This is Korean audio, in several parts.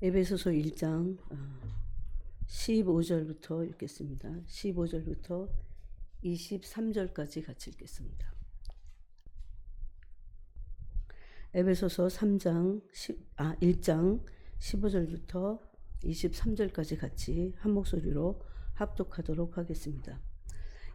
에베소서 1장 15절부터 읽겠습니다. 15절부터 23절까지 같이 읽겠습니다. 에베소서 1장 15절부터 23절까지 같이 한 목소리로 합독하도록 하겠습니다.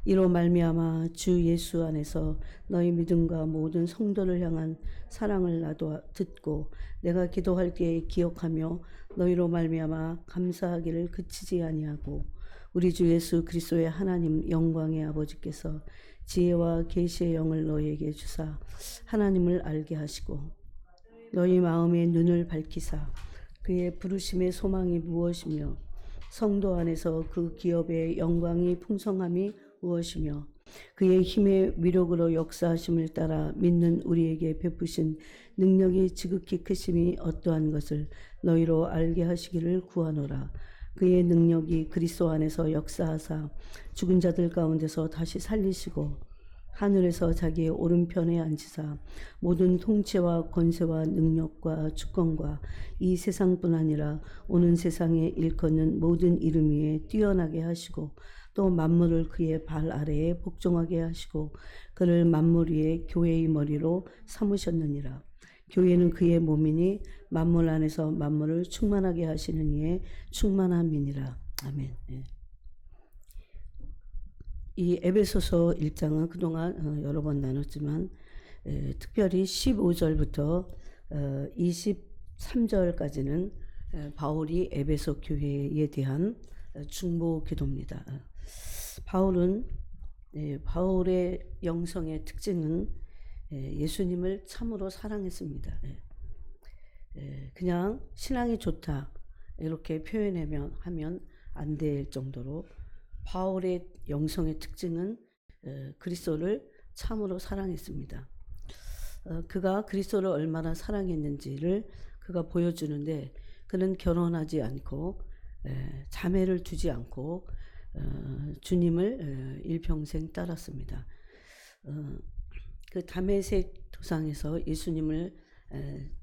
이로 말미암아 주 예수 안에서 너희 믿음과 모든 성도를 향한 사랑을 나도 듣고 내가 기도할 때에 기억하며 너희로 말미암아 감사하기를 그치지 아니하고 우리 주 예수 그리스도의 하나님 영광의 아버지께서 지혜와 계시의 영을 너희에게 주사 하나님을 알게 하시고 너희 마음의 눈을 밝히사 그의 부르심의 소망이 무엇이며 성도 안에서 그 기업의 영광이 풍성함이 무엇이며 그의 힘의 위력으로 역사하심을 따라 믿는 우리에게 베푸신 능력이 지극히 크심이 어떠한 것을 너희로 알게 하시기를 구하노라. 그의 능력이 그리스도 안에서 역사하사 죽은 자들 가운데서 다시 살리시고 하늘에서 자기의 오른편에 앉히사 모든 통치와 권세와 능력과 주권과 이 세상뿐 아니라 오는 세상에 일컫는 모든 이름 위에 뛰어나게 하시고 또 만물을 그의 발 아래에 복종하게 하시고 그를 만물 위에 교회의 머리로 삼으셨느니라. 교회는 그의 몸이니 만물 안에서 만물을 충만하게 하시는 이의 충만함이니라. 아멘. 이 에베소서 1장은 그동안 여러 번 나눴지만 특별히 15절부터 23절까지는 바울이 에베소 교회에 대한 중보 기도입니다. 바울의 영성의 특징은 예수님을 참으로 사랑했습니다. 그냥 신앙이 좋다 이렇게 표현하면 안 될 정도로 바울의 영성의 특징은 그리스도를 참으로 사랑했습니다. 그가 그리스도를 얼마나 사랑했는지를 그가 보여주는데 그는 결혼하지 않고 자매를 두지 않고 주님을 일평생 따랐습니다. 그 다메섹 도상에서 예수님을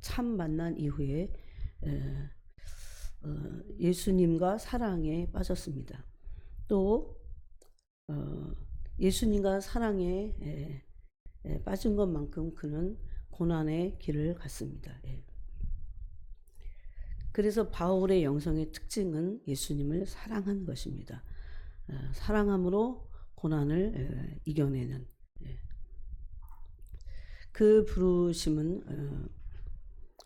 참 만난 이후에 예수님과 사랑에 빠졌습니다. 또 예수님과 사랑에 빠진 것만큼 그는 고난의 길을 갔습니다. 그래서 바울의 영성의 특징은 예수님을 사랑한 것입니다. 사랑함으로 고난을 이겨내는 그 부르심은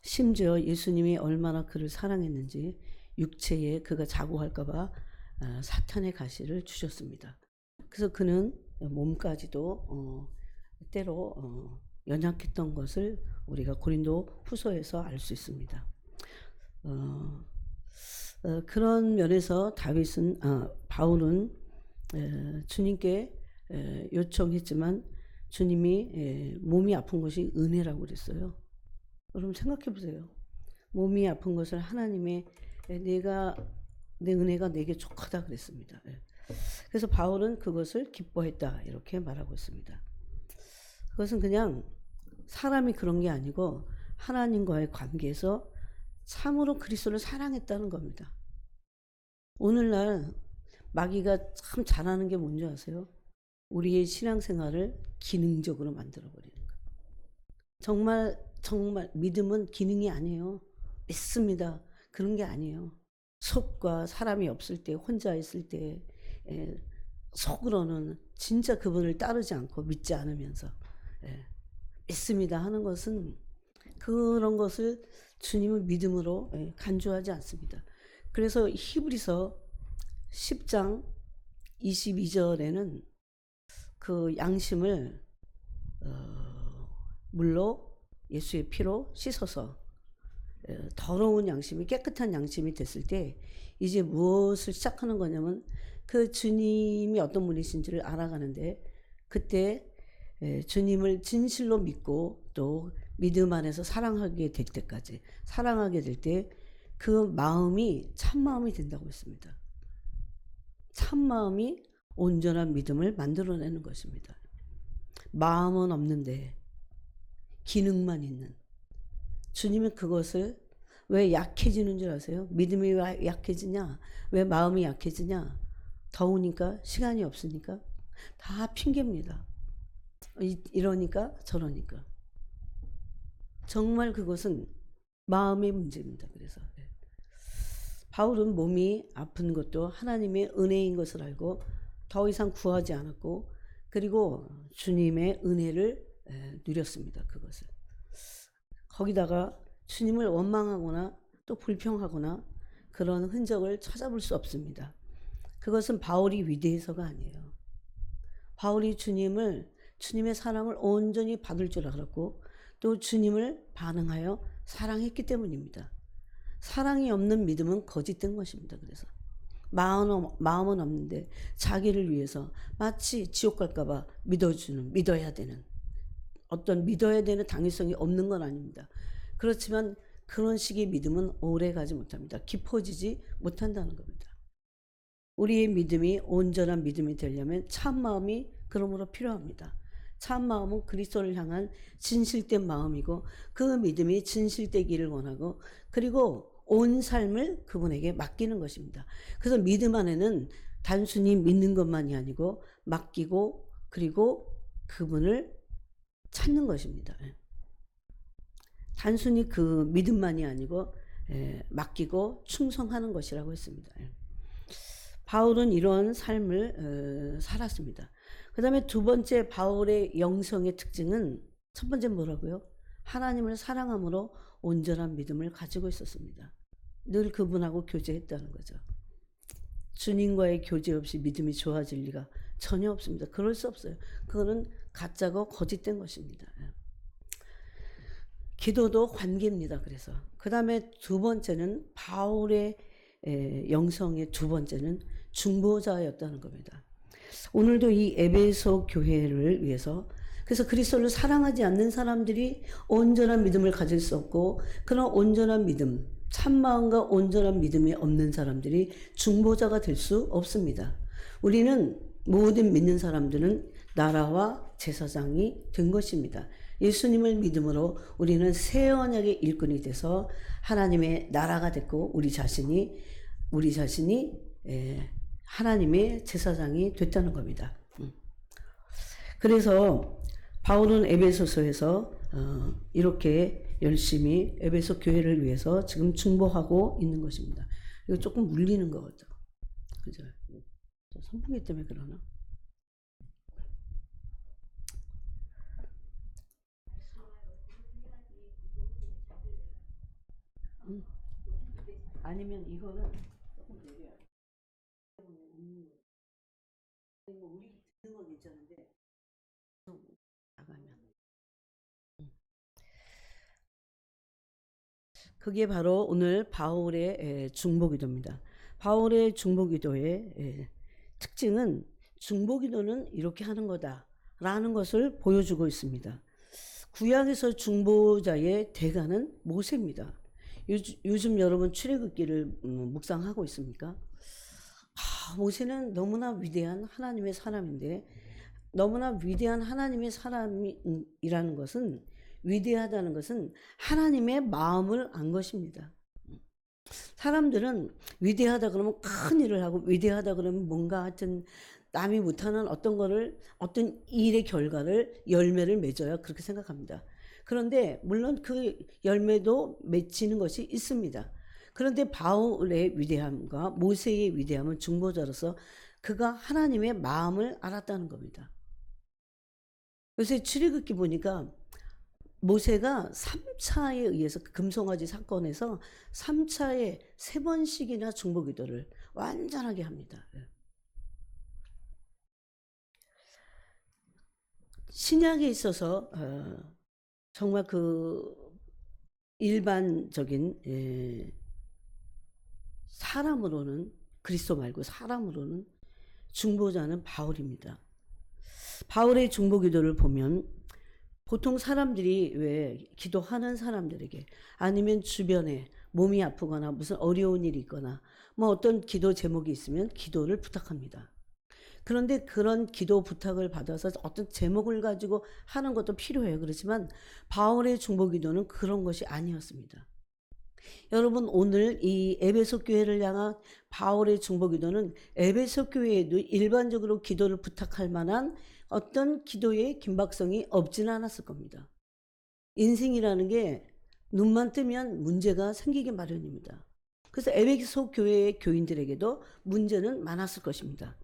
심지어 예수님이 얼마나 그를 사랑했는지 육체에 그가 자고할까봐 사탄의 가시를 주셨습니다. 그래서 그는 몸까지도 때로 연약했던 것을 우리가 고린도 후서에서 알 수 있습니다. 그런 면에서 바울은 주님께 요청했지만 주님이 몸이 아픈 것이 은혜라고 그랬어요. 여러분 생각해 보세요. 몸이 아픈 것을 하나님의 내 은혜가 내게 족하다 그랬습니다. 그래서 바울은 그것을 기뻐했다 이렇게 말하고 있습니다. 그것은 그냥 사람이 그런 게 아니고 하나님과의 관계에서 참으로 그리스도를 사랑했다는 겁니다. 오늘날 마귀가 참 잘하는 게 뭔지 아세요? 우리의 신앙생활을 기능적으로 만들어버리는 거. 정말 믿음은 기능이 아니에요. 믿습니다. 그런 게 아니에요. 속과 사람이 없을 때 혼자 있을 때 속으로는 진짜 그분을 따르지 않고 믿지 않으면서 믿습니다 하는 것은 그런 것을 주님을 믿음으로 간주하지 않습니다. 그래서 히브리서 10장 22절에는 그 양심을 물로 예수의 피로 씻어서 더러운 양심이 깨끗한 양심이 됐을 때 이제 무엇을 시작하는 거냐면 그 주님이 어떤 분이신지를 알아가는데 그때 주님을 진실로 믿고 또 믿음 안에서 사랑하게 될 때까지 사랑하게 될 때 그 마음이 참마음이 된다고 했습니다. 참마음이 온전한 믿음을 만들어내는 것입니다. 마음은 없는데 기능만 있는 주님은 그것을 왜 약해지는 줄 아세요? 믿음이 왜 약해지냐? 왜 마음이 약해지냐? 더우니까, 시간이 없으니까. 다 핑계입니다. 이러니까 저러니까. 정말 그것은 마음의 문제입니다. 그래서 바울은 몸이 아픈 것도 하나님의 은혜인 것을 알고 더 이상 구하지 않았고, 그리고 주님의 은혜를 누렸습니다. 그것을. 거기다가 주님을 원망하거나 또 불평하거나 그런 흔적을 찾아볼 수 없습니다. 그것은 바울이 위대해서가 아니에요. 바울이 주님의 사랑을 온전히 받을 줄 알았고 또 주님을 반응하여 사랑했기 때문입니다. 사랑이 없는 믿음은 거짓된 것입니다. 그래서 마음은 없는데 자기를 위해서 마치 지옥 갈까봐 믿어야 되는 당위성이 없는 건 아닙니다. 그렇지만 그런 식의 믿음은 오래 가지 못합니다. 깊어지지 못한다는 겁니다. 우리의 믿음이 온전한 믿음이 되려면 참마음이 그러므로 필요합니다. 참마음은 그리스도를 향한 진실된 마음이고 그 믿음이 진실되기를 원하고 그리고 온 삶을 그분에게 맡기는 것입니다. 그래서 믿음 안에는 단순히 믿는 것만이 아니고 맡기고 그리고 그분을 찾는 것입니다. 단순히 그 믿음만이 아니고 맡기고 충성하는 것이라고 했습니다. 바울은 이런 삶을 살았습니다. 그 다음에 두 번째 바울의 영성의 특징은 첫 번째 뭐라고요? 하나님을 사랑함으로 온전한 믿음을 가지고 있었습니다. 늘 그분하고 교제했다는 거죠. 주님과의 교제 없이 믿음이 좋아질 리가 전혀 없습니다. 그럴 수 없어요. 그거는 가짜고 거짓된 것입니다. 기도도 관계입니다. 그래서 그 다음에 두 번째는 바울의 영성의 두 번째는 중보자였다는 겁니다. 오늘도 이 에베소 교회를 위해서 그래서 그리스도를 사랑하지 않는 사람들이 온전한 믿음을 가질 수 없고 그런 온전한 믿음, 참마음과 온전한 믿음이 없는 사람들이 중보자가 될 수 없습니다. 우리는 모든 믿는 사람들은 나라와 제사장이 된 것입니다. 예수님을 믿음으로 우리는 새 언약의 일꾼이 돼서 하나님의 나라가 됐고 우리 자신이 하나님의 제사장이 됐다는 겁니다. 그래서 바울은 에베소서에서 이렇게 열심히 에베소 교회를 위해서 지금 중보하고 있는 것입니다. 이거 조금 물리는 것 같죠. 그죠? 선풍기 때문에 그러나? 아니면 이거는 조금 내려야 돼. 우리 듣는 건 괜찮은데 나가면 그게 바로 오늘 바울의 중보기도입니다. 바울의 중보기도의 특징은 중보기도는 이렇게 하는 거다라는 것을 보여주고 있습니다. 구약에서 중보자의 대가는 모세입니다. 요즘 여러분 출애굽기를 묵상하고 있습니까? 모세는 너무나 위대한 하나님의 사람인데 너무나 위대한 하나님의 사람이라는 것은 위대하다는 것은 하나님의 마음을 안 것입니다. 사람들은 위대하다 그러면 큰 일을 하고 위대하다 그러면 뭔가 하여튼 남이 못하는 어떤 일의 결과를 열매를 맺어야 그렇게 생각합니다. 그런데 물론 그 열매도 맺히는 것이 있습니다. 그런데 바울의 위대함과 모세의 위대함은 중보자로서 그가 하나님의 마음을 알았다는 겁니다. 요새 출애굽기 보니까 모세가 3차에 의해서 금송아지 사건에서 3차에 3번씩이나 중보기도를 완전하게 합니다. 신약에 있어서 정말 그 일반적인 사람으로는 그리스도 말고 사람으로는 중보자는 바울입니다. 바울의 중보기도를 보면 보통 사람들이 왜 기도하는 사람들에게 아니면 주변에 몸이 아프거나 무슨 어려운 일이 있거나 뭐 어떤 기도 제목이 있으면 기도를 부탁합니다. 그런데 그런 기도 부탁을 받아서 어떤 제목을 가지고 하는 것도 필요해요. 그렇지만 바울의 중보기도는 그런 것이 아니었습니다. 여러분 오늘 이 에베소 교회를 향한 바울의 중보기도는 에베소 교회에도 일반적으로 기도를 부탁할 만한 어떤 기도의 긴박성이 없지는 않았을 겁니다. 인생이라는 게 눈만 뜨면 문제가 생기기 마련입니다. 그래서 에베소 교회의 교인들에게도 문제는 많았을 것입니다.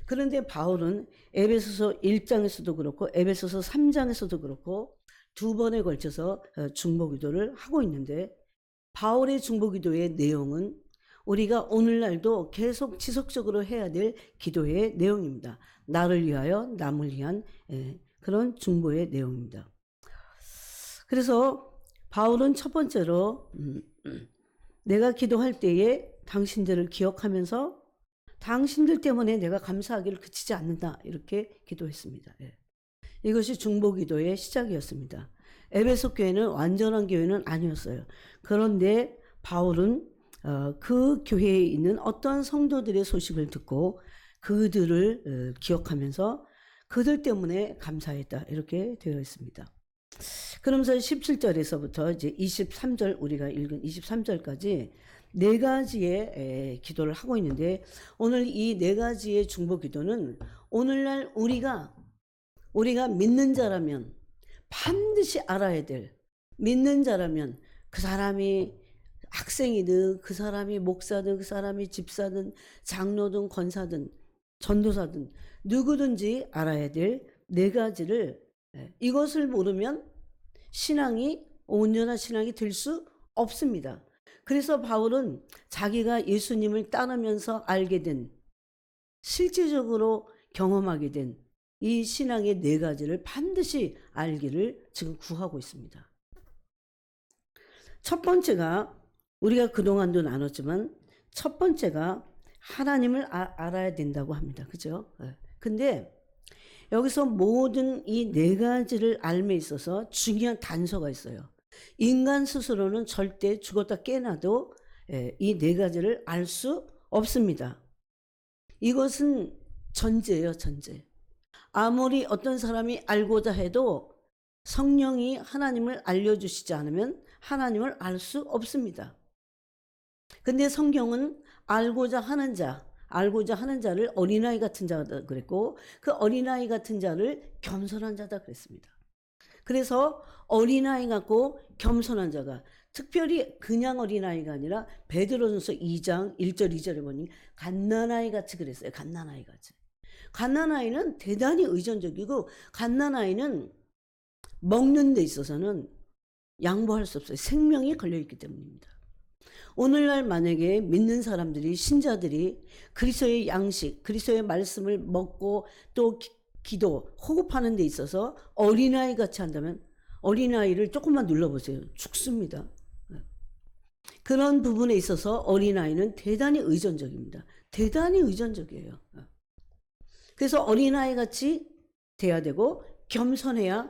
그런데 바울은 에베소서 1장에서도 그렇고 에베소서 3장에서도 그렇고 두 번에 걸쳐서 중보기도를 하고 있는데 바울의 중보기도의 내용은 우리가 오늘날도 계속 지속적으로 해야 될 기도의 내용입니다. 나를 위하여 남을 위한 그런 중보의 내용입니다. 그래서 바울은 첫 번째로 내가 기도할 때에 당신들을 기억하면서 당신들 때문에 내가 감사하기를 그치지 않는다 이렇게 기도했습니다. 이것이 중보기도의 시작이었습니다. 에베소 교회는 완전한 교회는 아니었어요. 그런데 바울은 그 교회에 있는 어떤 성도들의 소식을 듣고 그들을 기억하면서 그들 때문에 감사했다 이렇게 되어 있습니다. 그러면서 17절에서부터 이제 23절 우리가 읽은 23절까지 네 가지의 기도를 하고 있는데 오늘 이 네 가지의 중보 기도는 오늘날 우리가 믿는 자라면 반드시 알아야 될, 믿는 자라면 그 사람이 학생이든 그 사람이 목사든 그 사람이 집사든 장로든 권사든 전도사든 누구든지 알아야 될 네 가지를 이것을 모르면 온전한 신앙이 될 수 없습니다. 그래서 바울은 자기가 예수님을 따르면서 알게 된, 실제적으로 경험하게 된 이 신앙의 네 가지를 반드시 알기를 지금 구하고 있습니다. 첫 번째가 우리가 그동안도 나눴지만 첫 번째가 하나님을 알아야 된다고 합니다. 그죠? 근데 여기서 모든 이 네 가지를 알매 있어서 중요한 단서가 있어요. 인간 스스로는 절대 죽었다 깨어나도 이 네 가지를 알 수 없습니다. 이것은 전제예요, 전제. 아무리 어떤 사람이 알고자 해도 성령이 하나님을 알려주시지 않으면 하나님을 알 수 없습니다. 근데 성경은 알고자 하는 자를 어린아이 같은 자다 그랬고 그 어린아이 같은 자를 겸손한 자다 그랬습니다. 그래서 어린아이 같고 겸손한 자가 특별히 그냥 어린아이가 아니라 베드로전서 2장 1절 2절에 보니 갓난아이 같이 그랬어요. 갓난아이 같이. 갓난아이는 대단히 의존적이고 갓난아이는 먹는 데 있어서는 양보할 수 없어요. 생명이 걸려있기 때문입니다. 오늘날 만약에 믿는 사람들이 신자들이 그리스도의 양식, 그리스도의 말씀을 먹고 또 기도, 호흡하는 데 있어서 어린아이 같이 한다면 어린아이를 조금만 눌러보세요. 죽습니다. 그런 부분에 있어서 어린아이는 대단히 의존적입니다. 대단히 의존적이에요. 그래서 어린아이 같이 돼야 되고 겸손해야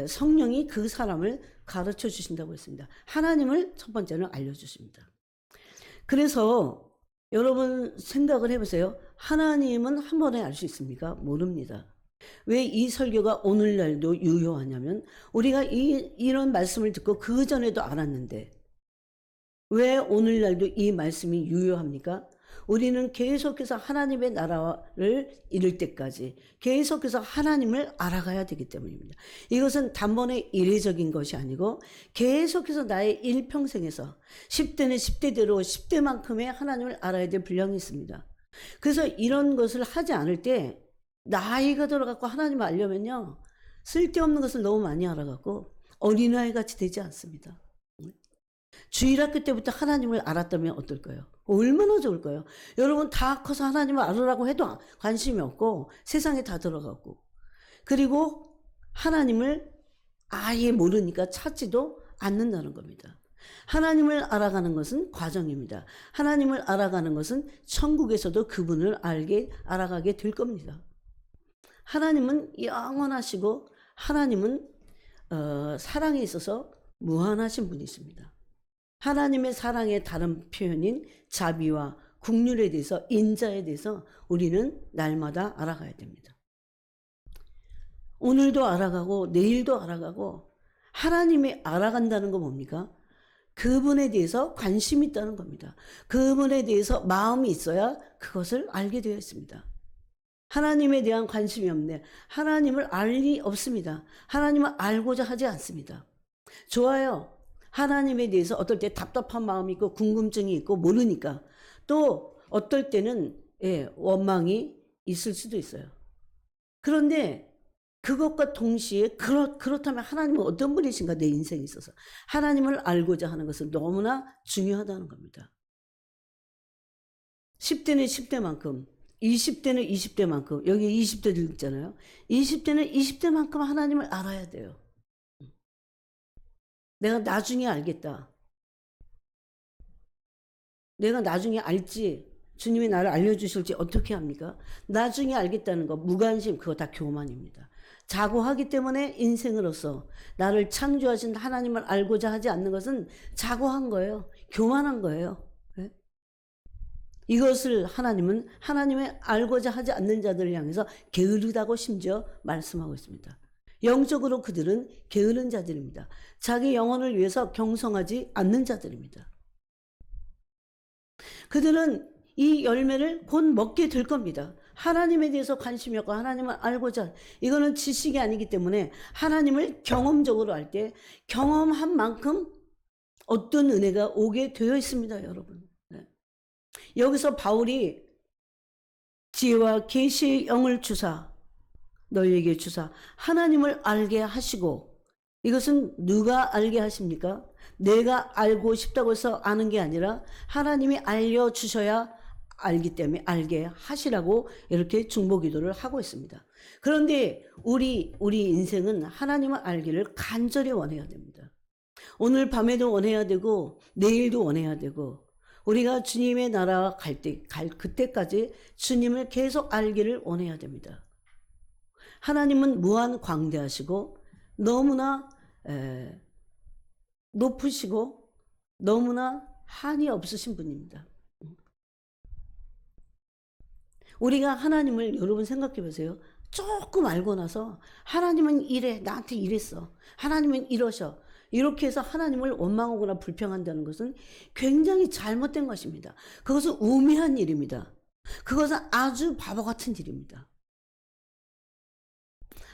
성령이 그 사람을 가르쳐 주신다고 했습니다. 하나님을 첫 번째는 알려주십니다. 그래서 여러분 생각을 해보세요. 하나님은 한 번에 알 수 있습니까? 모릅니다. 왜 이 설교가 오늘날도 유효하냐면 우리가 이런 말씀을 듣고 그 전에도 알았는데 왜 오늘날도 이 말씀이 유효합니까? 우리는 계속해서 하나님의 나라를 이룰 때까지 계속해서 하나님을 알아가야 되기 때문입니다. 이것은 단번에 이례적인 것이 아니고 계속해서 나의 일평생에서 10대는 10대대로 10대만큼의 하나님을 알아야 될 분량이 있습니다. 그래서 이런 것을 하지 않을 때 나이가 들어갖고 하나님을 알려면요 쓸데없는 것을 너무 많이 알아갖고 어린아이 같이 되지 않습니다. 주일학교 때부터 하나님을 알았다면 어떨까요? 얼마나 좋을까요? 여러분 다 커서 하나님을 알으라고 해도 관심이 없고 세상에 다 들어가고 그리고 하나님을 아예 모르니까 찾지도 않는다는 겁니다. 하나님을 알아가는 것은 과정입니다. 하나님을 알아가는 것은 천국에서도 그분을 알아가게 될 겁니다. 하나님은 영원하시고 하나님은 사랑에 있어서 무한하신 분이십니다. 하나님의 사랑의 다른 표현인 자비와 긍휼에 대해서 인자에 대해서 우리는 날마다 알아가야 됩니다. 오늘도 알아가고 내일도 알아가고 하나님이 알아간다는 거 뭡니까? 그분에 대해서 관심이 있다는 겁니다. 그분에 대해서 마음이 있어야 그것을 알게 되어 있습니다. 하나님에 대한 관심이 없네. 하나님을 알 리 없습니다. 하나님을 알고자 하지 않습니다. 좋아요. 하나님에 대해서 어떨 때 답답한 마음이 있고 궁금증이 있고 모르니까, 또 어떨 때는 원망이 있을 수도 있어요. 그런데 그것과 동시에 그렇다면 하나님은 어떤 분이신가, 내 인생에 있어서 하나님을 알고자 하는 것은 너무나 중요하다는 겁니다. 10대는 10대만큼, 20대는 20대만큼, 여기 20대들 있잖아요. 20대는 20대만큼 하나님을 알아야 돼요. 내가 나중에 알겠다. 내가 나중에 알지, 주님이 나를 알려주실지 어떻게 합니까? 나중에 알겠다는 거, 무관심, 그거 다 교만입니다. 자고하기 때문에 인생으로서 나를 창조하신 하나님을 알고자 하지 않는 것은 자고한 거예요. 교만한 거예요. 네? 이것을 하나님은 하나님의 알고자 하지 않는 자들을 향해서 게으르다고 심지어 말씀하고 있습니다. 영적으로 그들은 게으른 자들입니다. 자기 영혼을 위해서 경성하지 않는 자들입니다. 그들은 이 열매를 곧 먹게 될 겁니다. 하나님에 대해서 관심이 없고 하나님을 알고자, 이거는 지식이 아니기 때문에 하나님을 경험적으로 알 때 경험한 만큼 어떤 은혜가 오게 되어 있습니다, 여러분. 네. 여기서 바울이 지혜와 계시의 영을 주사, 너희에게 주사 하나님을 알게 하시고, 이것은 누가 알게 하십니까? 내가 알고 싶다고 해서 아는 게 아니라 하나님이 알려주셔야 알기 때문에 알게 하시라고 이렇게 중보기도를 하고 있습니다. 그런데 우리 인생은 하나님을 알기를 간절히 원해야 됩니다. 오늘 밤에도 원해야 되고 내일도 원해야 되고, 우리가 주님의 나라 그때까지 주님을 계속 알기를 원해야 됩니다. 하나님은 무한 광대하시고 너무나 높으시고 너무나 한이 없으신 분입니다. 우리가 하나님을, 여러분 생각해 보세요. 조금 알고 나서 하나님은 이래, 나한테 이랬어, 하나님은 이러셔, 이렇게 해서 하나님을 원망하거나 불평한다는 것은 굉장히 잘못된 것입니다. 그것은 우매한 일입니다. 그것은 아주 바보 같은 일입니다.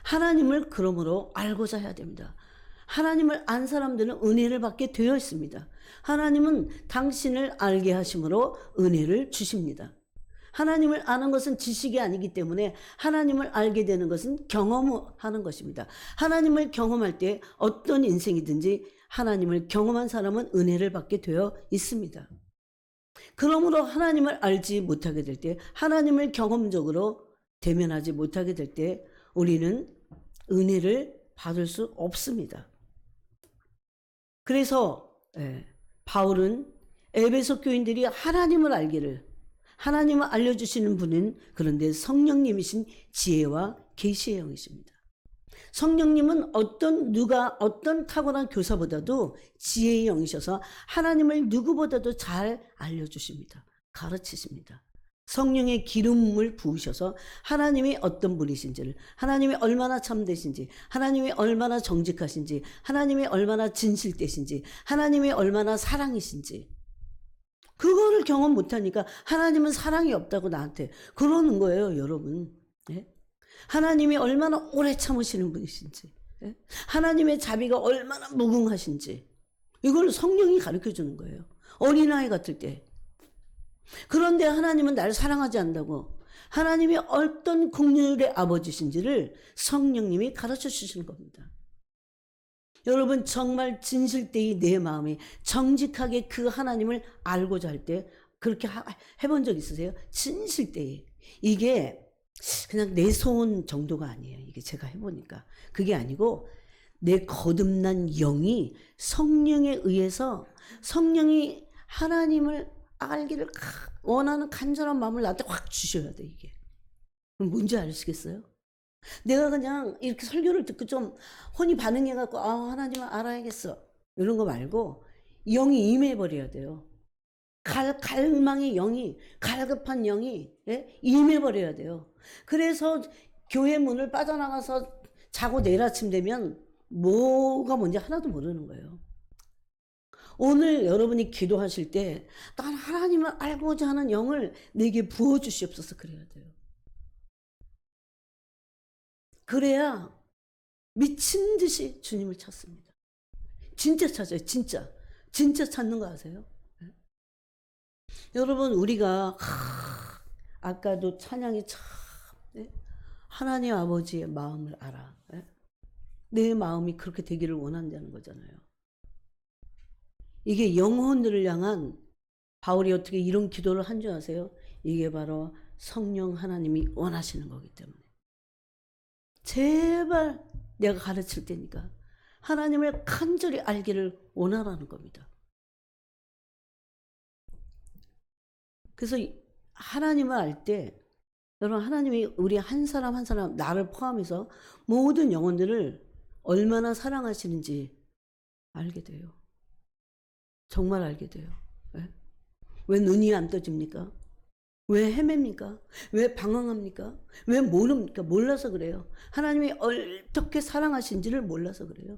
하나님을 그러므로 알고자 해야 됩니다. 하나님을 안 사람들은 은혜를 받게 되어 있습니다. 하나님은 당신을 알게 하심으로 은혜를 주십니다. 하나님을 아는 것은 지식이 아니기 때문에 하나님을 알게 되는 것은 경험하는 것입니다. 하나님을 경험할 때 어떤 인생이든지 하나님을 경험한 사람은 은혜를 받게 되어 있습니다. 그러므로 하나님을 알지 못하게 될 때, 하나님을 경험적으로 대면하지 못하게 될 때 우리는 은혜를 받을 수 없습니다. 그래서 바울은 에베소 교인들이 하나님을 알기를, 하나님을 알려주시는 분은 그런데 성령님이신 지혜와 계시의 영이십니다. 성령님은 누가 어떤 탁월한 교사보다도 지혜의 영이셔서 하나님을 누구보다도 잘 알려주십니다. 가르치십니다. 성령의 기름을 부으셔서 하나님이 어떤 분이신지를, 하나님이 얼마나 참되신지, 하나님이 얼마나 정직하신지, 하나님이 얼마나 진실되신지, 하나님이 얼마나 사랑이신지, 그거를 경험 못하니까 하나님은 사랑이 없다고 나한테 그러는 거예요, 여러분. 예? 하나님이 얼마나 오래 참으시는 분이신지, 예? 하나님의 자비가 얼마나 무궁하신지, 이걸 성령이 가르쳐 주는 거예요. 어린아이 같을 때. 그런데 하나님은 나를 사랑하지 않는다고, 하나님이 어떤 긍휼의 아버지신지를 성령님이 가르쳐 주시는 겁니다. 여러분, 정말 진실되이 내 마음이 정직하게 그 하나님을 알고자 할 때 그렇게 해본 적 있으세요? 진실되이. 이게 그냥 내 소원 정도가 아니에요. 이게 제가 해보니까 그게 아니고, 내 거듭난 영이 성령에 의해서, 성령이 하나님을 알기를 원하는 간절한 마음을 나한테 확 주셔야 돼. 이게 뭔지 아시겠어요? 내가 그냥 이렇게 설교를 듣고 좀 혼이 반응해갖고 하나님을 알아야겠어, 이런 거 말고 영이 임해버려야 돼요. 갈망의 영이, 갈급한 영이 임해버려야 돼요. 그래서 교회 문을 빠져나가서 자고 내일 아침 되면 뭐가 뭔지 하나도 모르는 거예요. 오늘 여러분이 기도하실 때 난 하나님을 알고자 하는 영을 내게 부어주시옵소서 그래야 돼요. 그래야 미친 듯이 주님을 찾습니다. 진짜 찾아요. 진짜. 진짜 찾는 거 아세요? 네? 여러분 우리가 아까도 찬양이 참 네? 하나님 아버지의 마음을 알아. 네? 내 마음이 그렇게 되기를 원한다는 거잖아요. 이게 영혼들을 향한 바울이 어떻게 이런 기도를 한 줄 아세요? 이게 바로 성령 하나님이 원하시는 거기 때문에. 제발 내가 가르칠 테니까 하나님을 간절히 알기를 원하라는 겁니다. 그래서 하나님을 알 때 여러분 하나님이 우리 한 사람 한 사람 나를 포함해서 모든 영혼들을 얼마나 사랑하시는지 알게 돼요. 정말 알게 돼요. 네? 왜 눈이 안 떠집니까? 왜 헤맵니까? 왜 방황합니까? 왜 모릅니까? 몰라서 그래요. 하나님이 어떻게 사랑하신지를 몰라서 그래요.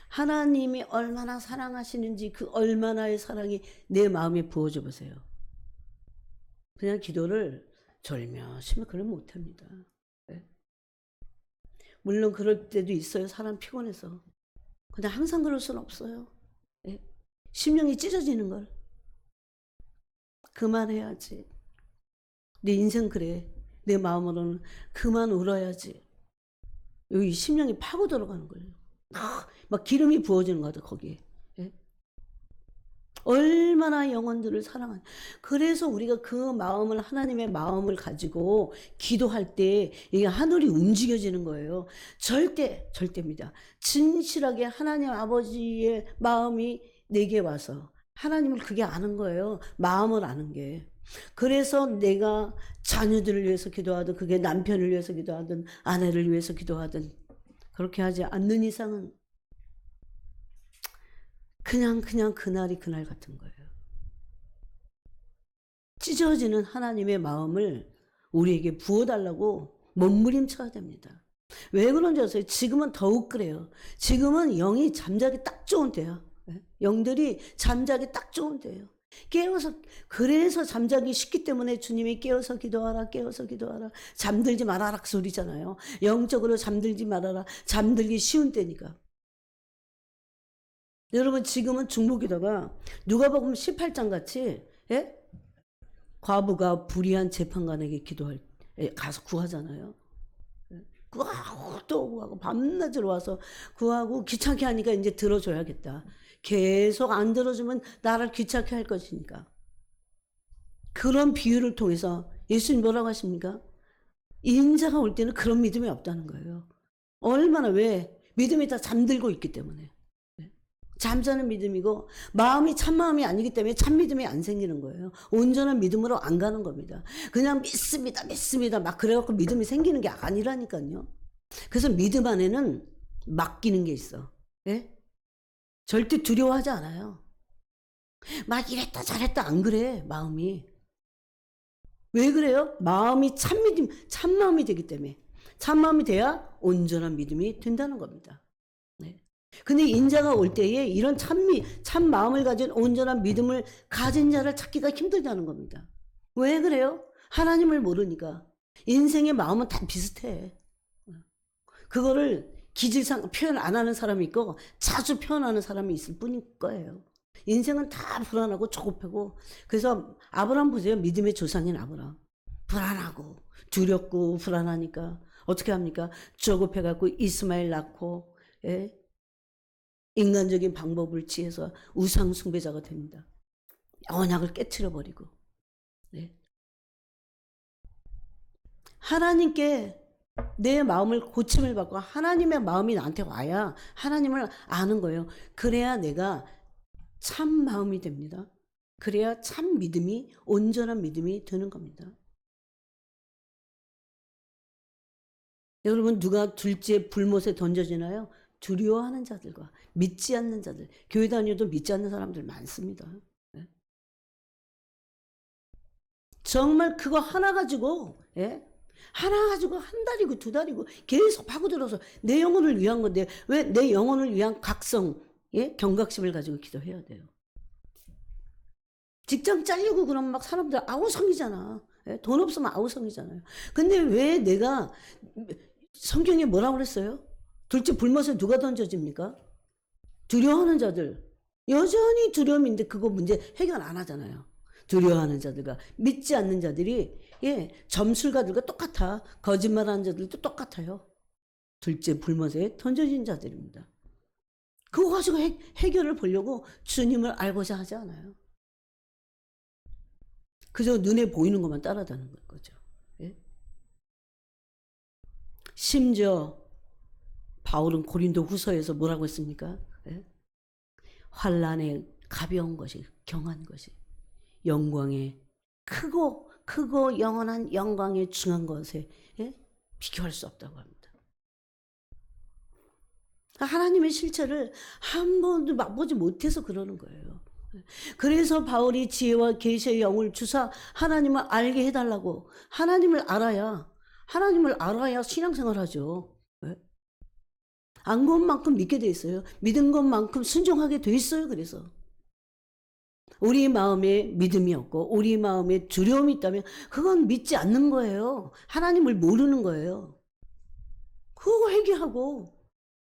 하나님이 얼마나 사랑하시는지 그 얼마나의 사랑이 내 마음에 부어져 보세요. 그냥 기도를 절묘하시면 그걸 못합니다. 네? 물론 그럴 때도 있어요. 사람 피곤해서. 그냥 항상 그럴 수는 없어요. 네? 심령이 찢어지는 걸. 그만해야지. 내 인생 그래. 내 마음으로는 그만 울어야지. 여기 심령이 파고 들어가는 거예요. 막 기름이 부어지는 거다 거기에. 예? 얼마나 영혼들을 사랑하는. 그래서 우리가 그 마음을 하나님의 마음을 가지고 기도할 때 이게 하늘이 움직여지는 거예요. 절대입니다. 진실하게 하나님 아버지의 마음이 내게 와서 하나님을 그게 아는 거예요. 마음을 아는 게. 그래서 내가 자녀들을 위해서 기도하든 그게 남편을 위해서 기도하든 아내를 위해서 기도하든 그렇게 하지 않는 이상은 그냥 그날이 그날 같은 거예요. 찢어지는 하나님의 마음을 우리에게 부어달라고 몸부림쳐야 됩니다. 왜 그런지 아세요? 지금은 더욱 그래요. 지금은 영이 잠자기 딱 좋은 때야. 영들이 잠자기 딱 좋은 때예요. 깨어서 그래서 잠자기 쉽기 때문에 주님이 깨어서 기도하라 깨어서 기도하라 잠들지 말아라 그 소리잖아요. 영적으로 잠들지 말아라. 잠들기 쉬운 때니까. 여러분 지금은 중보기도가 누가복음 18장 같이 예? 과부가 불의한 재판관에게 기도할 가서 구하잖아요. 구하고 또 구하고 밤낮으로 와서 구하고 귀찮게 하니까 이제 들어줘야겠다. 계속 안 들어주면 나를 귀찮게 할 것이니까. 그런 비유를 통해서 예수님 뭐라고 하십니까? 인자가 올 때는 그런 믿음이 없다는 거예요. 얼마나 왜? 믿음이 다 잠들고 있기 때문에. 잠자는 믿음이고 마음이 참마음이 아니기 때문에 참믿음이 안 생기는 거예요. 온전한 믿음으로 안 가는 겁니다. 그냥 믿습니다 막 그래갖고 믿음이 생기는 게 아니라니까요. 그래서 믿음 안에는 맡기는 게 있어. 예? 절대 두려워하지 않아요. 막 이랬다 저랬다 안 그래 마음이. 왜 그래요? 마음이 참믿음 참마음이 되기 때문에. 참마음이 돼야 온전한 믿음이 된다는 겁니다. 네. 근데 인자가 올 때에 이런 참 마음을 가진 온전한 믿음을 가진 자를 찾기가 힘들다는 겁니다. 왜 그래요? 하나님을 모르니까. 인생의 마음은 다 비슷해. 그거를 기질상 표현 안 하는 사람이 있고 자주 표현하는 사람이 있을 뿐일 거예요. 인생은 다 불안하고 조급하고. 그래서 아브라함 보세요. 믿음의 조상인 아브라함. 불안하고 두렵고 불안하니까 어떻게 합니까? 조급해갖고 이스마엘 낳고 예? 인간적인 방법을 취해서 우상 숭배자가 됩니다. 언약을 깨트려버리고. 네. 하나님께 내 마음을 고침을 받고 하나님의 마음이 나한테 와야 하나님을 아는 거예요. 그래야 내가 참 마음이 됩니다. 그래야 참 믿음이 온전한 믿음이 되는 겁니다. 여러분 누가 둘째 불못에 던져지나요? 두려워하는 자들과 믿지 않는 자들. 교회 다녀도 믿지 않는 사람들 많습니다. 예? 정말 그거 하나 가지고 예? 하나 가지고 한 달이고 두 달이고 계속 파고들어서 내 영혼을 위한 건데 왜 내 영혼을 위한 각성 예? 경각심을 가지고 기도해야 돼요. 직장 잘리고 그러면 막 사람들 아우성이잖아. 예? 돈 없으면 아우성이잖아요. 근데 왜 내가 성경에 뭐라고 그랬어요? 둘째 불못을 누가 던져집니까? 두려워하는 자들. 여전히 두려움인데 그거 문제 해결 안 하잖아요. 두려워하는 자들과 믿지 않는 자들이 예, 점술가들과 똑같아. 거짓말하는 자들도 똑같아요. 둘째 불못에 던져진 자들입니다. 그거 가지고 해결을 보려고 주님을 알고자 하지 않아요. 그저 눈에 보이는 것만 따라다니는 거죠. 예? 심지어 바울은 고린도 후서에서 뭐라고 했습니까? 예? 환난에 가벼운 것이 경한 것이 영광에 크고 영원한 영광에 중한 것에 예? 비교할 수 없다고 합니다. 하나님의 실체를 한 번도 맛보지 못해서 그러는 거예요. 그래서 바울이 지혜와 계시의 영을 주사 하나님을 알게 해달라고. 하나님을 알아야 신앙생활 하죠. 안 본 만큼 믿게 돼 있어요. 믿은 것만큼 순종하게 돼 있어요. 그래서 우리 마음에 믿음이 없고 우리 마음에 두려움이 있다면 그건 믿지 않는 거예요. 하나님을 모르는 거예요. 그거 회개하고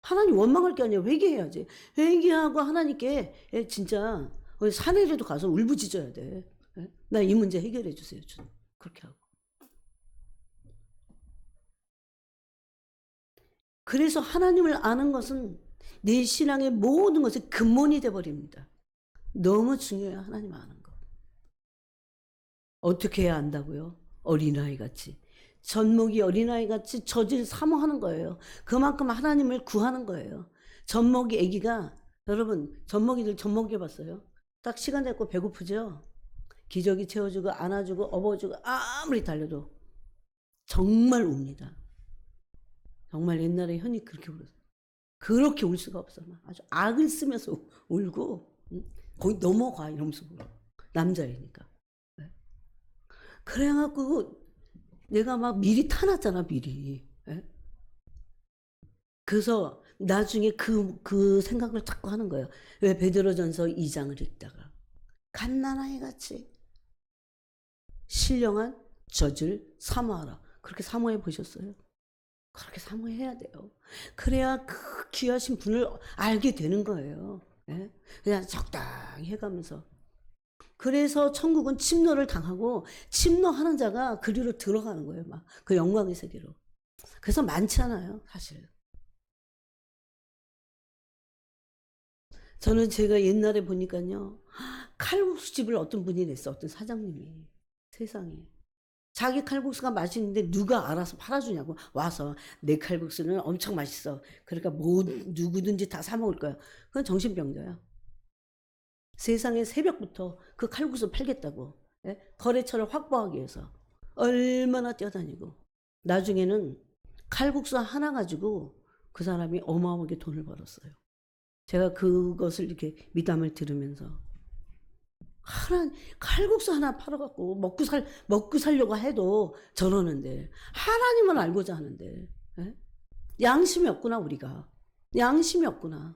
하나님 원망할 게 아니라 회개해야지. 회개하고 하나님께 진짜 산에라도 가서 울부짖어야 돼. 나 이 문제 해결해 주세요. 주님. 그렇게 하고. 그래서 하나님을 아는 것은 내 신앙의 모든 것의 근본이 돼버립니다. 너무 중요해요. 하나님 아는 거. 어떻게 해야 안다고요? 어린아이 같이. 젖먹이 어린아이 같이 젖을 사모하는 거예요. 그만큼 하나님을 구하는 거예요. 젖먹이 아기가 여러분 젖먹이들 젖먹이 해봤어요? 딱 시간 됐고 배고프죠? 기저귀 채워주고 안아주고 업어주고 아무리 달려도 정말 웁니다. 정말 옛날에 현이 그렇게 울었어요. 그렇게 울 수가 없어. 아주 악을 쓰면서 울고 거기 넘어가 이러면서 울어. 남자애니까. 그래갖고 내가 막 미리 타놨잖아 미리. 그래서 나중에 그 생각을 자꾸 하는 거예요. 왜 베드로전서 2장을 읽다가 갓난아이 같이 신령한 젖을 사모하라. 그렇게 사모해 보셨어요? 그렇게 사모해야 돼요. 그래야 그 귀하신 분을 알게 되는 거예요. 그냥 적당히 해가면서. 그래서 천국은 침노를 당하고 침노하는 자가 그리로 들어가는 거예요. 막 그 영광의 세계로. 그래서 많지 않아요. 사실. 저는 제가 옛날에 보니까요. 칼국수집을 어떤 분이 냈어. 어떤 사장님이. 세상에. 자기 칼국수가 맛있는데 누가 알아서 팔아주냐고. 와서 내 칼국수는 엄청 맛있어. 그러니까 누구든지 다 사 먹을 거야. 그건 정신병자야. 세상에 새벽부터 그 칼국수 팔겠다고. 거래처를 확보하기 위해서. 얼마나 뛰어다니고. 나중에는 칼국수 하나 가지고 그 사람이 어마어마하게 돈을 벌었어요. 제가 그것을 이렇게 미담을 들으면서 칼국수 하나 팔아갖고 먹고 살려고 해도 저러는데 하나님을 알고자 하는데 양심이 없구나 우리가. 양심이 없구나.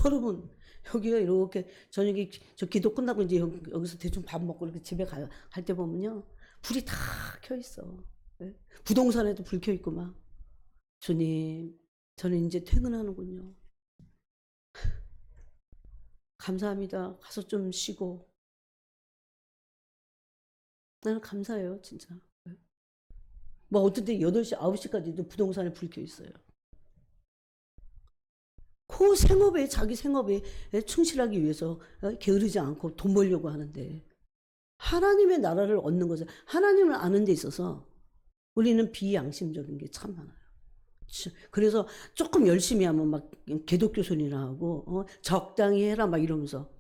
여러분 여기가 이렇게 저녁에 저 기도 끝나고 이제 여기서 대충 밥 먹고 이렇게 집에 갈 때 보면요 불이 다 켜 있어. 부동산에도 불 켜 있고 막. 주님 저는 이제 퇴근하는군요. 감사합니다. 가서 좀 쉬고. 나는 감사해요, 진짜. 뭐 어떤 때 8시, 9시까지도 부동산에 불 켜 있어요. 그 생업에, 자기 생업에 충실하기 위해서 게으르지 않고 돈 벌려고 하는데 하나님의 나라를 얻는 것은 하나님을 아는 데 있어서 우리는 비양심적인 게 참 많아요. 그래서 조금 열심히 하면 막 개독교 소리나 하고 적당히 해라 막 이러면서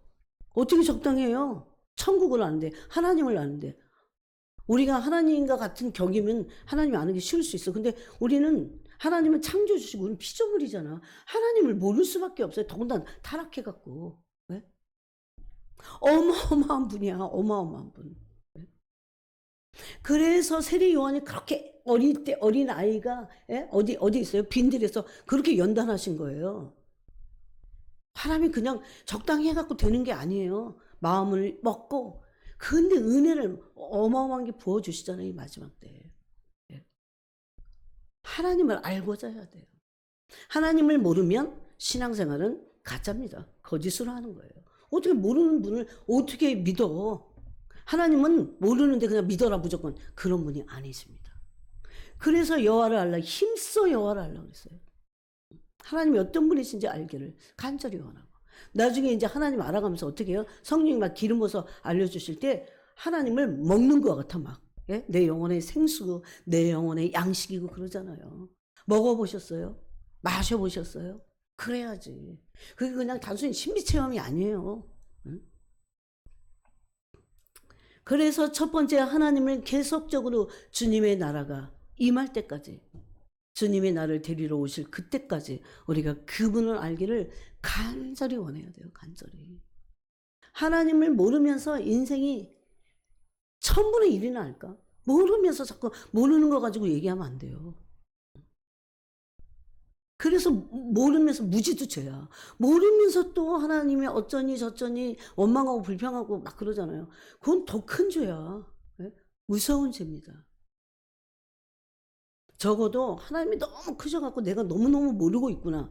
어떻게 적당히 해요? 천국을 아는데 하나님을 아는데 우리가 하나님과 같은 격이면 하나님 아는 게 쉬울 수 있어. 근데 우리는 하나님은 창조주시고 우리는 피조물이잖아. 하나님을 모를 수밖에 없어요. 더군다나 타락해갖고. 왜? 어마어마한 분이야. 어마어마한 분. 왜? 그래서 세례 요한이 그렇게 어릴 때 어린 아이가 어디 있어요? 빈들에서 그렇게 연단하신 거예요. 사람이 그냥 적당히 해갖고 되는 게 아니에요. 마음을 먹고. 근데 은혜를 어마어마한 게 부어주시잖아요. 이 마지막 때. 예. 하나님을 알고자 해야 돼요. 하나님을 모르면 신앙생활은 가짜입니다. 거짓으로 하는 거예요. 어떻게 모르는 분을 어떻게 믿어? 하나님은 모르는데 그냥 믿어라 무조건. 그런 분이 아니십니다. 그래서 여호와를 알라, 힘써 여호와를 알라 그랬어요. 하나님이 어떤 분이신지 알기를 간절히 원하고. 나중에 이제 하나님 알아가면서 어떻게 해요? 성령이 막 기름 부어서 알려주실 때 하나님을 먹는 것 같아 막. 예? 내 영혼의 생수고 내 영혼의 양식이고 그러잖아요. 먹어보셨어요? 마셔보셨어요? 그래야지. 그게 그냥 단순히 신비체험이 아니에요. 응? 그래서 첫 번째 하나님을 계속적으로 주님의 나라가 임할 때까지, 주님의 나를 데리러 오실 그때까지 우리가 그분을 알기를 간절히 원해야 돼요. 간절히. 하나님을 모르면서 인생이 1000분의 1이나 할까? 모르면서 자꾸 모르는 거 가지고 얘기하면 안 돼요. 그래서 모르면서 무지도 죄야. 모르면서 또 하나님이 어쩌니 저쩌니 원망하고 불평하고 막 그러잖아요. 그건 더 큰 죄야. 네? 무서운 죄입니다. 적어도 하나님이 너무 크셔갖고 내가 너무너무 모르고 있구나.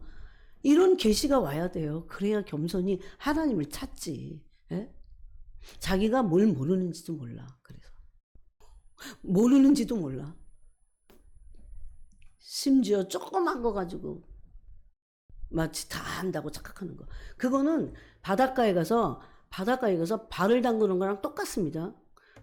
이런 계시가 와야 돼요. 그래야 겸손히 하나님을 찾지. 예? 자기가 뭘 모르는지도 몰라. 그래서 모르는지도 몰라. 심지어 조그만 거 가지고 마치 다 안다고 착각하는 거. 그거는 바닷가에 가서 발을 담그는 거랑 똑같습니다.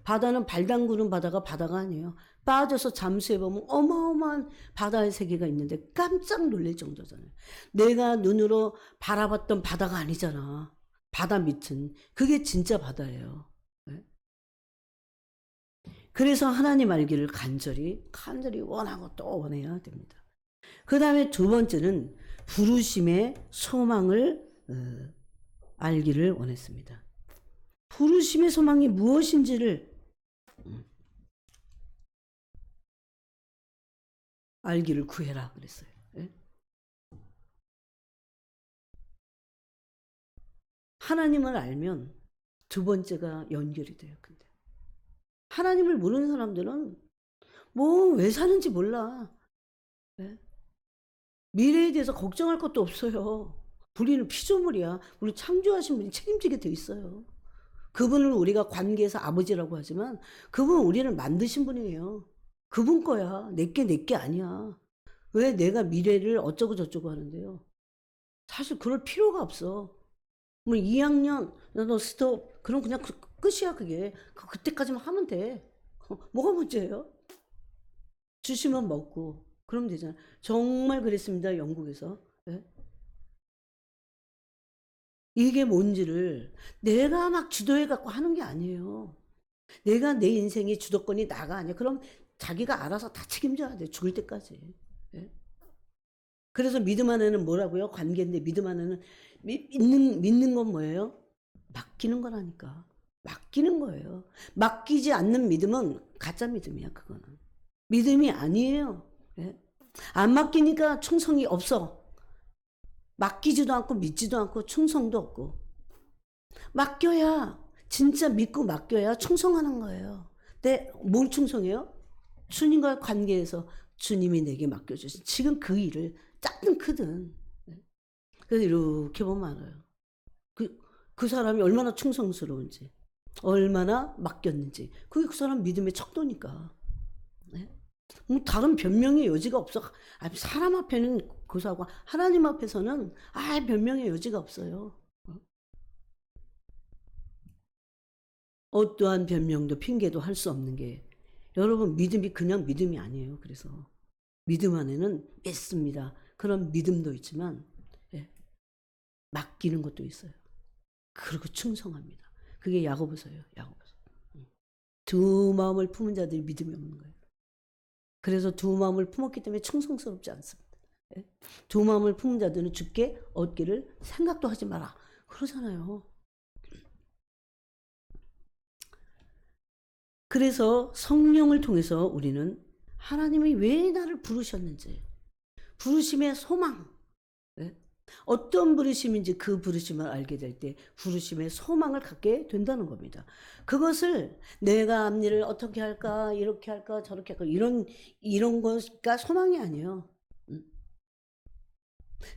바다는 발 담그는 바다가 바다가 아니에요. 빠져서 잠수해보면 어마어마한 바다의 세계가 있는데 깜짝 놀랄 정도잖아요. 내가 눈으로 바라봤던 바다가 아니잖아. 바다 밑은. 그게 진짜 바다예요. 네? 그래서 하나님 알기를 간절히 원하고 또 원해야 됩니다. 그 다음에 두 번째는 부르심의 소망을 알기를 원했습니다. 부르심의 소망이 무엇인지를 알기를 구해라 그랬어요. 예? 하나님을 알면 두 번째가 연결이 돼요. 근데 하나님을 모르는 사람들은 뭐 왜 사는지 몰라. 예? 미래에 대해서 걱정할 것도 없어요. 우리는 피조물이야. 우리 창조하신 분이 책임지게 돼 있어요. 그분을 우리가 관계에서 아버지라고 하지만 그분은 우리를 만드신 분이에요. 그분 거야. 내게 아니야. 왜 내가 미래를 어쩌고 저쩌고 하는데요. 사실 그럴 필요가 없어. 뭐 2학년 너 스톱 그럼 그냥 끝이야 그게. 그때까지만 하면 돼. 뭐가 문제예요? 주시면 먹고 그러면 되잖아. 정말 그랬습니다. 영국에서. 네? 이게 뭔지를 내가 막 주도해 갖고 하는 게 아니에요. 내가 내 인생의 주도권이 나가 아니야. 그럼 자기가 알아서 다 책임져야 돼. 죽을 때까지. 예? 그래서 믿음 안에는 뭐라고요? 관계인데 믿음 안에는 믿는 건 뭐예요? 맡기는 거라니까. 맡기는 거예요. 맡기지 않는 믿음은 가짜 믿음이야. 그거는. 믿음이 아니에요. 예? 안 맡기니까 충성이 없어. 맡기지도 않고 믿지도 않고 충성도 없고. 맡겨야 진짜 믿고 맡겨야 충성하는 거예요. 근데 뭘 충성해요? 주님과의 관계에서 주님이 내게 맡겨주신 지금 그 일을 작든 크든. 그래서 이렇게 보면 알아요. 그 사람이 얼마나 충성스러운지, 얼마나 맡겼는지. 그게 그 사람 믿음의 척도니까. 네? 다른 변명의 여지가 없어. 사람 앞에는 고사하고 하나님 앞에서는 변명의 여지가 없어요. 어떠한 변명도 핑계도 할 수 없는 게 여러분 믿음이 그냥 믿음이 아니에요. 그래서 믿음 안에는 믿습니다. 그런 믿음도 있지만 맡기는 것도 있어요. 그리고 충성합니다. 그게 야고보서예요. 야고보서. 두 마음을 품은 자들이 믿음이 없는 거예요. 그래서 두 마음을 품었기 때문에 충성스럽지 않습니다. 두 마음을 품은 자들은 주께 얻기를 생각도 하지 마라. 그러잖아요. 그래서 성령을 통해서 우리는 하나님이 왜 나를 부르셨는지, 부르심의 소망, 어떤 부르심인지 그 부르심을 알게 될 때 부르심의 소망을 갖게 된다는 겁니다. 그것을 내가 앞일을 어떻게 할까, 이렇게 할까, 저렇게 할까, 이런 거가 소망이 아니에요.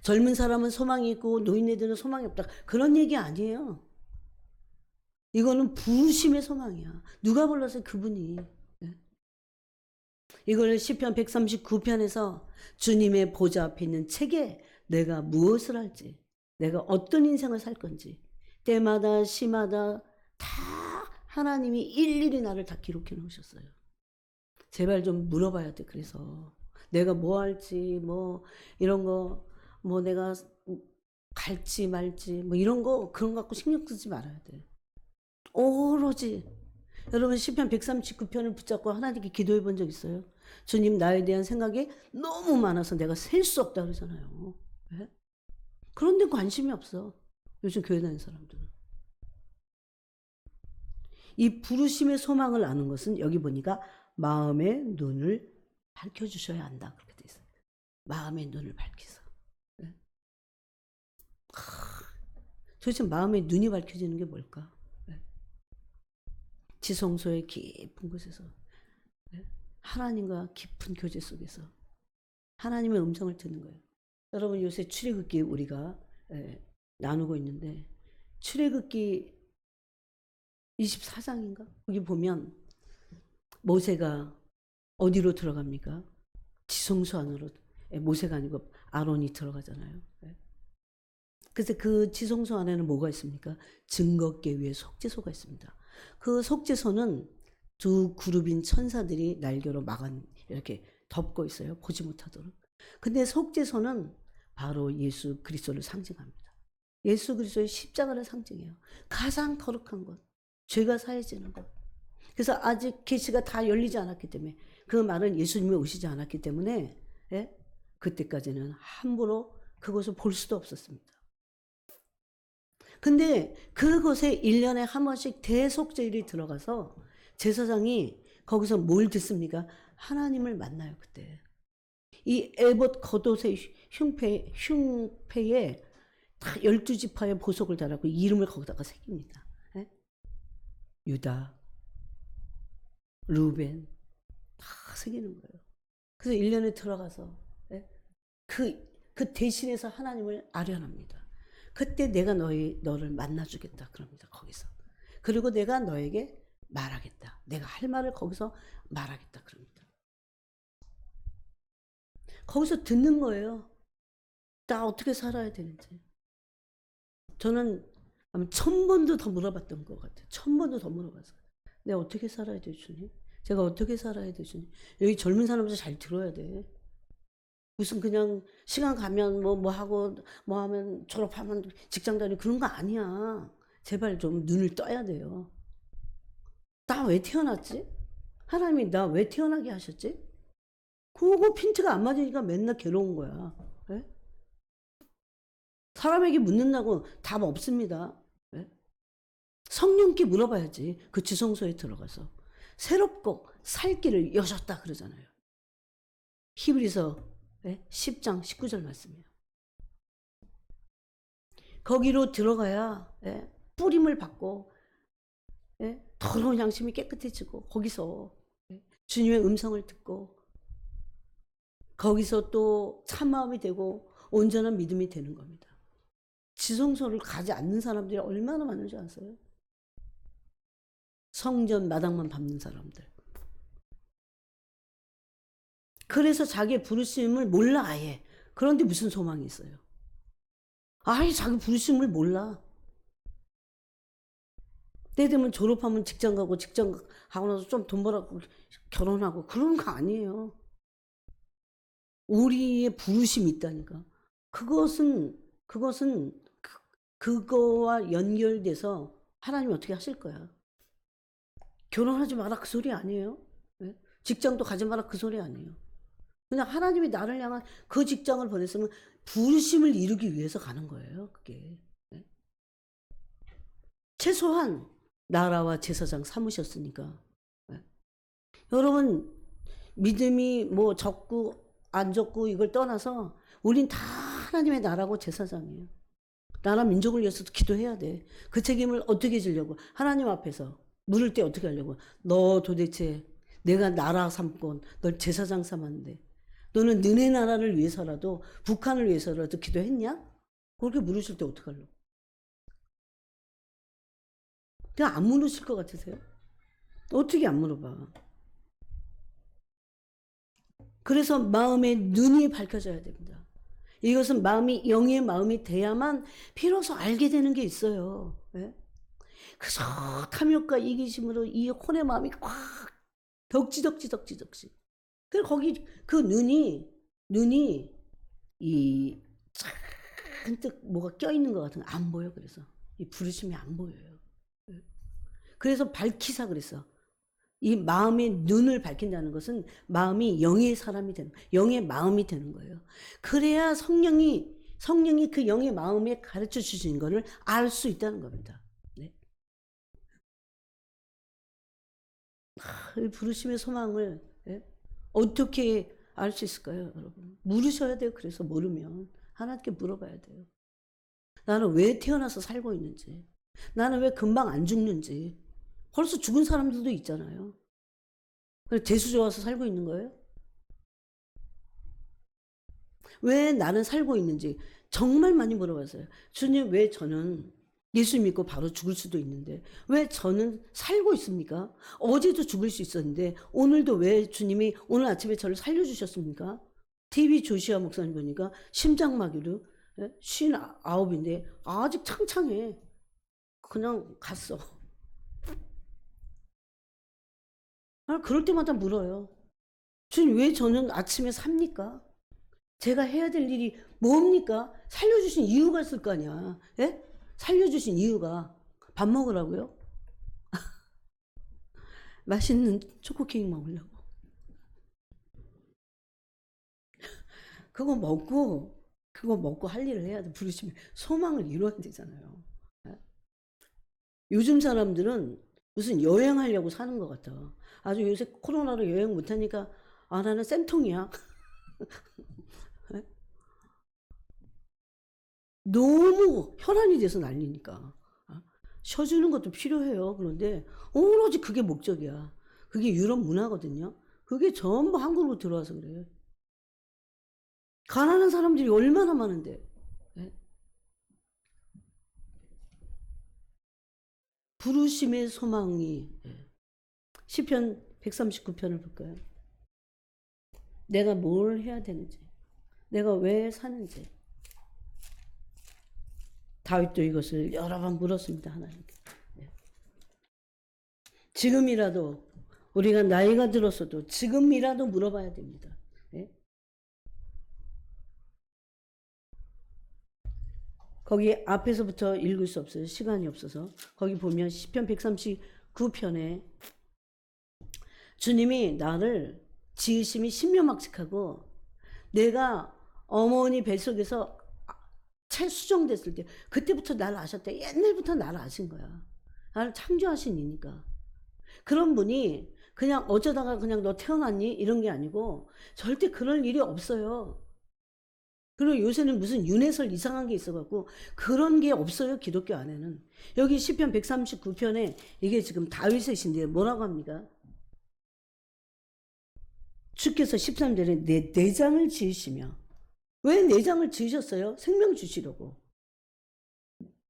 젊은 사람은 소망이 있고 노인네들은 소망이 없다. 그런 얘기 아니에요. 이거는 부르심의 소망이야. 누가 불러서 그분이. 이걸 시편 139편에서 주님의 보좌 앞에 있는 책에 내가 무엇을 할지, 내가 어떤 인생을 살 건지 때마다 시마다 다 하나님이 일일이 나를 다 기록해 놓으셨어요. 제발 좀 물어봐야 돼. 그래서 내가 뭐 할지, 뭐 이런 거, 뭐 내가 갈지 말지, 뭐 이런 거, 그런 거 갖고 신경 쓰지 말아야 돼. 오로지 여러분 시편 139편을 붙잡고 하나님께 기도해 본 적 있어요? 주님, 나에 대한 생각이 너무 많아서 내가 셀 수 없다 그러잖아요. 네? 그런데 관심이 없어. 요즘 교회 다니는 사람들은. 이 부르심의 소망을 아는 것은 여기 보니까 마음의 눈을 밝혀주셔야 한다. 그렇게 돼 있어요. 마음의 눈을 밝혀서. 네? 도대체 마음의 눈이 밝혀지는 게 뭘까? 네? 지성소의 깊은 곳에서 하나님과 깊은 교제 속에서 하나님의 음성을 듣는 거예요. 여러분 요새 출애굽기 우리가 나누고 있는데 출애굽기 24장인가? 거기 보면 모세가 어디로 들어갑니까? 지성소 안으로. 모세가 아니고 아론이 들어가잖아요. 그래서 그 지성소 안에는 뭐가 있습니까? 증거궤 위에 속죄소가 있습니다. 그 속죄소는 두 그룹인 천사들이 날개로 이렇게 덮고 있어요. 보지 못하도록. 근데 속죄소는 바로 예수 그리스도를 상징합니다. 예수 그리스도의 십자가를 상징해요. 가장 거룩한 것. 죄가 사해지는 것. 그래서 아직 계시가 다 열리지 않았기 때문에, 그 말은 예수님이 오시지 않았기 때문에 그때까지는 함부로 그것을 볼 수도 없었습니다. 근데 그곳에 1년에 한 번씩 대속죄일이 들어가서 제사장이 거기서 뭘 듣습니까? 하나님을 만나요. 그때 이 에봇 겉옷의 흉패에 다 12지파의 보석을 달았고 이름을 거기다가 새깁니다. 유다, 루벤 다 새기는 거예요. 그래서 1년에 들어가서 그 대신해서 하나님을 아련합니다. 그때 내가 너를 만나주겠다 그럽니다. 거기서. 그리고 내가 너에게 말하겠다. 내가 할 말을 거기서 말하겠다 그럽니다. 거기서 듣는 거예요. 나 어떻게 살아야 되는지. 저는 1000번도 더 물어봤던 것 같아요. 1000번도 더 물어봤어요. 내가 어떻게 살아야 돼, 주님? 제가 어떻게 살아야 돼, 주님? 여기 젊은 사람들 잘 들어야 돼. 무슨 그냥 시간 가면 뭐 하고 뭐 하면 졸업하면 직장 다니고 그런 거 아니야. 제발 좀 눈을 떠야 돼요. 나 왜 태어났지? 하나님이 나 왜 태어나게 하셨지? 그거 핀트가 안 맞으니까 맨날 괴로운 거야. 네? 사람에게 묻는다고 답 없습니다. 네? 성령께 물어봐야지. 그 지성소에 들어가서 새롭고 살 길을 여셨다 그러잖아요. 히브리서 10장 19절 말씀이에요. 거기로 들어가야 뿌림을 받고 더러운 양심이 깨끗해지고 거기서 주님의 음성을 듣고 거기서 또 참마음이 되고 온전한 믿음이 되는 겁니다. 지성소를 가지 않는 사람들이 얼마나 많은지 아세요? 성전 마당만 밟는 사람들. 그래서 자기의 부르심을 몰라 아예. 그런데 무슨 소망이 있어요? 아예 자기 부르심을 몰라. 때 되면 졸업하면 직장 가고 직장 가고 나서 좀 돈 벌고 결혼하고 그런 거 아니에요. 우리의 부르심이 있다니까. 그것은 그거와 연결돼서 하나님이 어떻게 하실 거야. 결혼하지 마라 그 소리 아니에요. 네? 직장도 가지 마라 그 소리 아니에요. 그냥 하나님이 나를 향한 그 직장을 보냈으면 부르심을 이루기 위해서 가는 거예요. 그게. 네? 최소한 나라와 제사장 삼으셨으니까. 네? 여러분 믿음이 뭐 적고 안 적고 이걸 떠나서 우린 다 하나님의 나라고 제사장이에요. 나라 민족을 위해서도 기도해야 돼. 그 책임을 어떻게 지려고? 하나님 앞에서 물을 때 어떻게 하려고? 너 도대체 내가 나라 삼고 널 제사장 삼았는데 너는 너네 나라를 위해서라도 북한을 위해서라도 기도했냐? 그렇게 물으실 때 어떡하려고? 그냥 안 물으실 것 같으세요? 어떻게 안 물어봐? 그래서 마음의 눈이 밝혀져야 됩니다. 이것은 마음이 영의 마음이 돼야만 비로소 알게 되는 게 있어요. 네? 그래서 탐욕과 이기심으로 이 혼의 마음이 꽉 덕지덕지. 그래서 거기 그 눈이 이 잔뜩 뭐가 껴있는 것 같은 안 보여. 그래서 이 부르심이 안 보여요. 그래서 밝히사 그랬어. 이 마음의 눈을 밝힌다는 것은 마음이 영의 사람이 되는, 영의 마음이 되는 거예요. 그래야 성령이 그 영의 마음에 가르쳐 주신 거를 알 수 있다는 겁니다. 네. 부르심의 소망을 네? 어떻게 알 수 있을까요, 여러분? 물으셔야 돼요. 그래서 모르면 하나님께 물어봐야 돼요. 나는 왜 태어나서 살고 있는지, 나는 왜 금방 안 죽는지. 벌써 죽은 사람들도 있잖아요. 재수 좋아서 살고 있는 거예요? 왜 나는 살고 있는지 정말 많이 물어봤어요. 주님, 왜 저는 예수 믿고 바로 죽을 수도 있는데 왜 저는 살고 있습니까? 어제도 죽을 수 있었는데 오늘도 왜 주님이 오늘 아침에 저를 살려주셨습니까? TV 조시아 목사님 보니까 심장마비로 59인데 아직 창창해. 그냥 갔어. 그럴 때마다 물어요. 주님, 왜 저는 아침에 삽니까? 제가 해야 될 일이 뭡니까? 살려주신 이유가 있을 거 아니야. 예? 살려주신 이유가 밥 먹으라고요? 맛있는 초코 케이크 먹으려고. 그거 먹고 할 일을 해야 돼. 부르시면 소망을 이루어야 되잖아요. 예? 요즘 사람들은 무슨 여행하려고 사는 것 같아. 아주 요새 코로나로 여행 못하니까 나는 쌤통이야. 너무 혈안이 돼서 난리니까. 쉬어주는 것도 필요해요. 그런데 오로지 그게 목적이야. 그게 유럽 문화거든요. 그게 전부 한국으로 들어와서 그래요. 가난한 사람들이 얼마나 많은데. 네? 부르심의 소망이 시편 139편을 볼까요? 내가 뭘 해야 되는지, 내가 왜 사는지. 다윗도 이것을 여러 번 물었습니다. 하나님께. 지금이라도 우리가 나이가 들었어도 지금이라도 물어봐야 됩니다. 네? 거기 앞에서부터 읽을 수 없어요. 시간이 없어서. 거기 보면 시편 139편에 주님이 나를 지으심이 신묘막측하고 내가 어머니 뱃속에서 채 수정됐을 때 그때부터 나를 아셨대. 옛날부터 나를 아신 거야. 나를 창조하신 이니까. 그런 분이 그냥 어쩌다가 그냥 너 태어났니? 이런 게 아니고 절대 그럴 일이 없어요. 그리고 요새는 무슨 윤회설 이상한 게 있어갖고 그런 게 없어요. 기독교 안에는. 여기 시편 139편에 이게 지금 다윗의 시인데 뭐라고 합니까? 주께서 13절에 내 내장을 지으시며. 왜 내장을 지으셨어요? 생명 주시려고.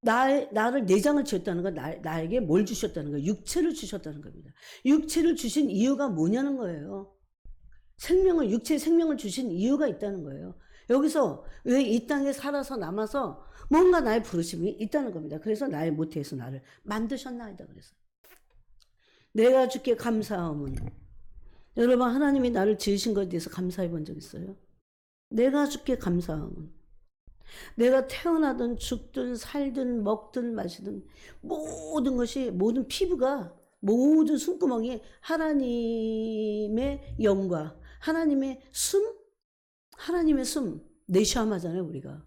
나를 내장을 지었다는 건 나에게 뭘 주셨다는 거예요? 육체를 주셨다는 겁니다. 육체를 주신 이유가 뭐냐는 거예요. 육체의 생명을 주신 이유가 있다는 거예요. 여기서 왜 이 땅에 살아서 남아서 뭔가 나의 부르심이 있다는 겁니다. 그래서 나의 모태에서 나를 만드셨나이다 그래서. 내가 주께 감사함은, 여러분 하나님이 나를 지으신 것에 대해서 감사해 본 적 있어요? 내가 주께 감사함은, 내가 태어나든 죽든 살든 먹든 마시든 모든 것이, 모든 피부가, 모든 숨구멍이 하나님의 영과 하나님의 숨, 내시함 하잖아요 우리가.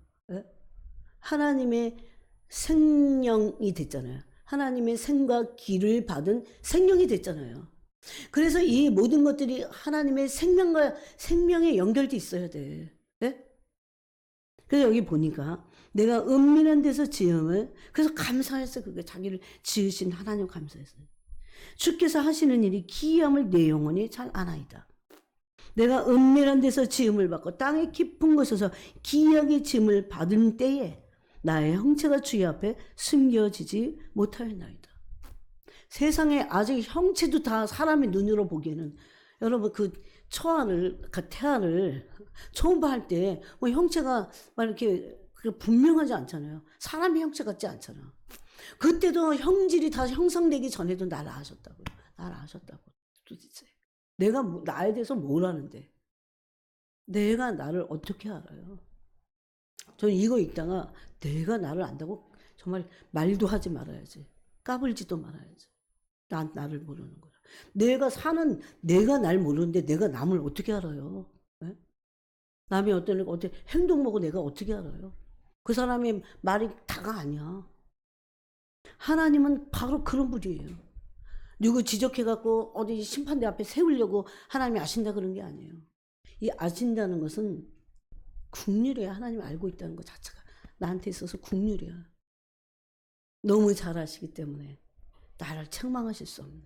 하나님의 생명이 됐잖아요. 하나님의 생과 기를 받은 생명이 됐잖아요. 그래서 이 모든 것들이 하나님의 생명과 생명에 연결돼 있어야 돼. 그래서 여기 보니까 내가 은밀한 데서 지음을, 그래서 감사했어. 그게 자기를 지으신 하나님 감사했어요. 주께서 하시는 일이 기이함을 내 영혼이 잘 아나이다. 내가 은밀한 데서 지음을 받고 땅의 깊은 곳에서 기이하게 지음을 받은 때에 나의 형체가 주의 앞에 숨겨지지 못하였나이다. 세상에 아직 형체도 다 사람의 눈으로 보기에는, 여러분 그 초안을, 그 태아를 초음파할 때 뭐 형체가 막 이렇게 분명하지 않잖아요. 사람의 형체 같지 않잖아. 그때도 형질이 다 형성되기 전에도 나를 아셨다고요. 나를 아셨다고. 도대체 내가 나에 대해서 뭘 아는데, 내가 나를 어떻게 알아요? 저는 이거 읽다가 내가 나를 안다고 정말 말도 하지 말아야지. 까불지도 말아야지. 나를 모르는 거야. 내가 날 모르는데 내가 남을 어떻게 알아요? 네? 남이 어떻게 행동 보고 내가 어떻게 알아요? 그 사람의 말이 다가 아니야. 하나님은 바로 그런 분이에요. 누구 지적해갖고 어디 심판대 앞에 세우려고 하나님이 아신다 그런 게 아니에요. 이 아신다는 것은 국률이야. 하나님 알고 있다는 것 자체가 나한테 있어서 국률이야. 너무 잘 아시기 때문에 나를 책망하실 수 없는.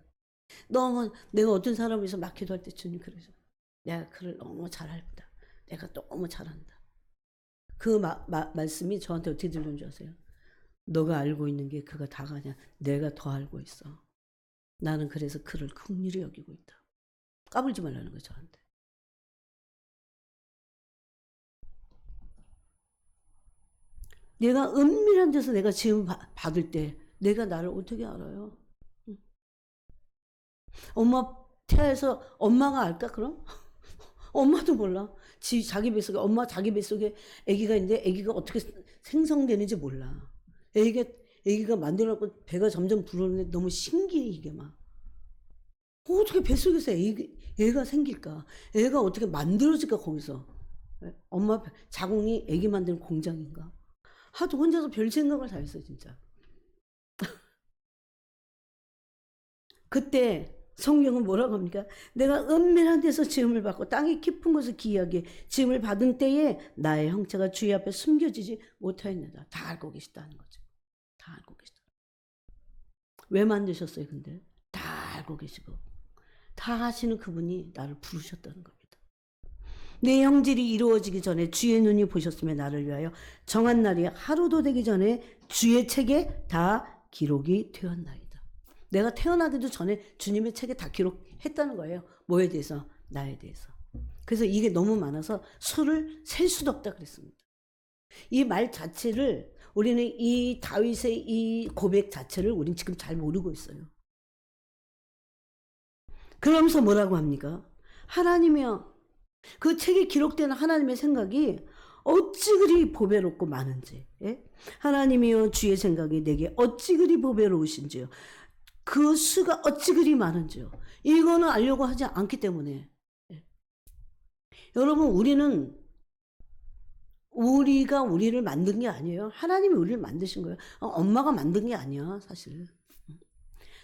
너무 내가 어떤 사람을 위해서 막 기도할 때 주님 그러죠. 내가 그를 너무 잘 알다. 내가 너무 잘한다. 그 말씀이 저한테 어떻게 들리는 줄 아세요? 너가 알고 있는 게 그가 다가 아니야. 내가 더 알고 있어. 나는 그래서 그를 긍휼히 여기고 있다. 까불지 말라는 거죠, 저한테. 내가 은밀한 데서 내가 지음 받을 때 내가 나를 어떻게 알아요? 엄마 태아에서 엄마가 알까 그럼? 엄마도 몰라. 자기 뱃속에, 엄마 자기 뱃속에 아기가 있는데 아기가 어떻게 생성되는지 몰라. 아기가 만들어갖고 배가 점점 부르는데 너무 신기해 이게 막. 어떻게 뱃속에서 애가 생길까? 애가 어떻게 만들어질까 거기서. 엄마 자궁이 아기 만드는 공장인가? 하도 혼자서 별 생각을 다 했어 진짜. 그때 성경은 뭐라고 합니까? 내가 은밀한 데서 지음을 받고 땅의 깊은 곳에서 기이하게 지음을 받은 때에 나의 형체가 주의 앞에 숨겨지지 못하였느니라. 다 알고 계시다는 거죠. 다 알고 계시다. 왜 만드셨어요 근데? 다 알고 계시고 다 하시는 그분이 나를 부르셨다는 겁니다. 내 형질이 이루어지기 전에 주의 눈이 보셨으며 나를 위하여 정한 날이 하루도 되기 전에 주의 책에 다 기록이 되었나이다. 내가 태어나기도 전에 주님의 책에 다 기록했다는 거예요. 뭐에 대해서? 나에 대해서. 그래서 이게 너무 많아서 수를 셀 수도 없다 그랬습니다. 이 말 자체를 우리는 이 다윗의 이 고백 자체를 우리는 지금 잘 모르고 있어요. 그러면서 뭐라고 합니까? 하나님이여, 그 책에 기록된 하나님의 생각이 어찌 그리 보배롭고 많은지, 예? 하나님이여 주의 생각이 내게 어찌 그리 보배로우신지요. 그 수가 어찌 그리 많은지요. 이거는 알려고 하지 않기 때문에. 예. 여러분 우리가 우리를 만든 게 아니에요. 하나님이 우리를 만드신 거예요. 엄마가 만든 게 아니야 사실.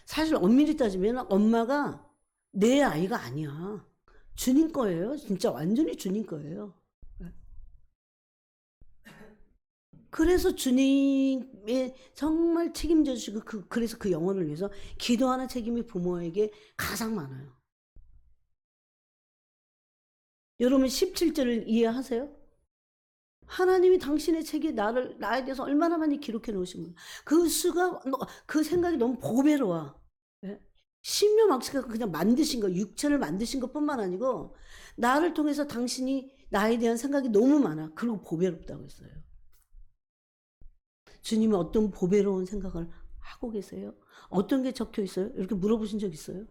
사실 엄밀히 따지면 엄마가 내 아이가 아니야. 주님 거예요. 진짜 완전히 주님 거예요. 그래서 주님의 정말 책임져 주시고 그래서 그 영혼을 위해서 기도하는 책임이 부모에게 가장 많아요. 여러분 17절을 이해하세요? 하나님이 당신의 책에 나에 대해서 얼마나 많이 기록해 놓으신 거예요. 그 생각이 너무 보배로워. 예? 신묘막시가 그냥 만드신 거, 육체를 만드신 것뿐만 아니고 나를 통해서 당신이 나에 대한 생각이 너무 많아. 그리고 보배롭다고 했어요. 주님은 어떤 보배로운 생각을 하고 계세요? 어떤 게 적혀 있어요? 이렇게 물어보신 적 있어요?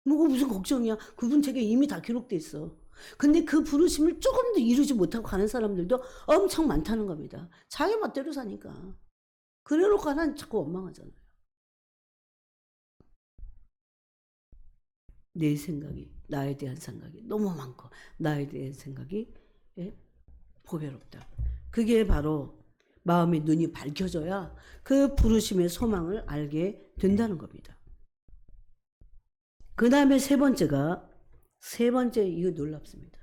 뭐가 무슨 걱정이야? 그분 책에 이미 다 기록돼 있어. 근데 그 부르심을 조금 더 이루지 못하고 가는 사람들도 엄청 많다는 겁니다. 자기 멋대로 사니까. 그래놓고 하나는 자꾸 원망하잖아요. 내 생각이, 나에 대한 생각이 너무 많고 나에 대한 생각이 보배롭다. 그게 바로 마음의 눈이 밝혀져야 그 부르심의 소망을 알게 된다는 겁니다. 그 다음에 세 번째 이거 놀랍습니다.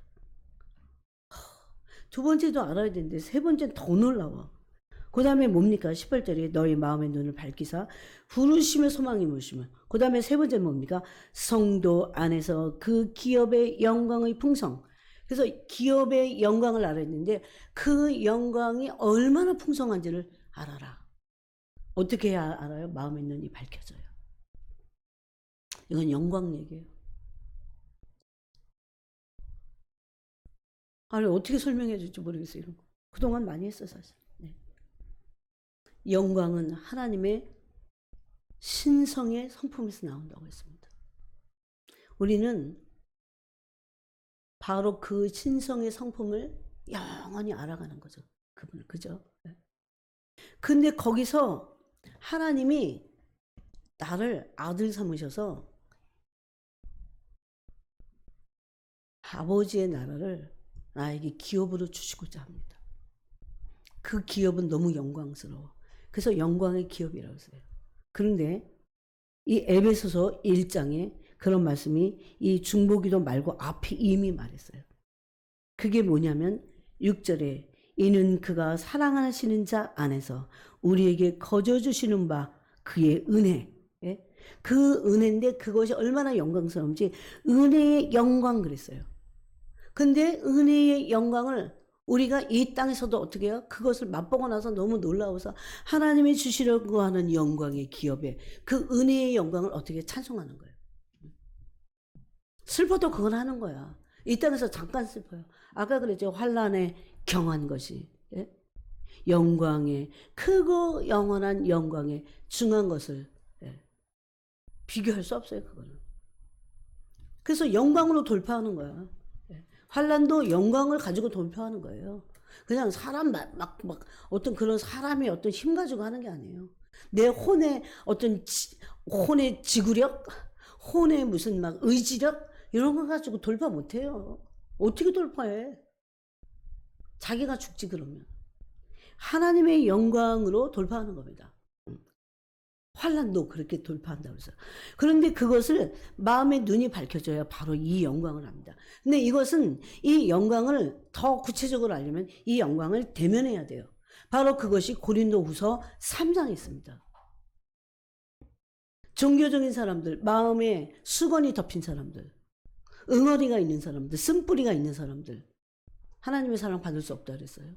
두 번째도 알아야 되는데 세 번째는 더 놀라워. 그 다음에 뭡니까? 18절에 너희 마음의 눈을 밝히사 부르심의 소망이 무엇이며, 그 다음에 세 번째는 뭡니까? 성도 안에서 그 기업의 영광의 풍성. 그래서 기업의 영광을 알았는데 그 영광이 얼마나 풍성한지를 알아라. 어떻게 해야 알아요? 마음의 눈이 밝혀져요. 이건 영광 얘기예요. 아니 어떻게 설명해 줄지 모르겠어요. 이런 거. 그동안 많이 했어 사실. 네. 영광은 하나님의 신성의 성품에서 나온다고 했습니다. 우리는 바로 그 신성의 성품을 영원히 알아가는 거죠. 그분을. 그죠? 네. 근데 거기서 하나님이 나를 아들 삼으셔서 아버지의 나라를 나에게 기업으로 주시고자 합니다. 그 기업은 너무 영광스러워. 그래서 영광의 기업이라고 써요. 그런데 이 에베소서 1장에 그런 말씀이 이 중보기도 말고 앞에 이미 말했어요. 그게 뭐냐면 6절에 이는 그가 사랑하시는 자 안에서 우리에게 거저주시는 바 그의 은혜. 예? 그 은혜인데 그것이 얼마나 영광스러운지 은혜의 영광 그랬어요. 근데 은혜의 영광을 우리가 이 땅에서도 어떻게 해요? 그것을 맛보고 나서 너무 놀라워서 하나님이 주시려고 하는 영광의 기업에 그 은혜의 영광을 어떻게 찬송하는 거예요. 슬퍼도 그건 하는 거야. 이 땅에서 잠깐 슬퍼요. 아까 그랬죠. 환난에 경한 것이. 예? 영광의 크고 영원한 영광의 중한 것을 예. 비교할 수 없어요. 그거는. 그래서 영광으로 돌파하는 거야. 환란도 영광을 가지고 돌파하는 거예요. 그냥 사람 막 어떤 그런 사람의 어떤 힘 가지고 하는 게 아니에요. 내 혼의 어떤 혼의 지구력, 혼의 무슨 막 의지력 이런 거 가지고 돌파 못 해요. 어떻게 돌파해? 자기가 죽지 그러면. 하나님의 영광으로 돌파하는 겁니다. 환란도 그렇게 돌파한다고 해서. 그런데 그것을 마음의 눈이 밝혀져야 바로 이 영광을 합니다. 근데 이것은 이 영광을 더 구체적으로 알려면 이 영광을 대면해야 돼요. 바로 그것이 고린도후서 3장에 있습니다. 종교적인 사람들, 마음에 수건이 덮인 사람들, 응어리가 있는 사람들, 쓴뿌리가 있는 사람들, 하나님의 사랑 받을 수 없다 그랬어요.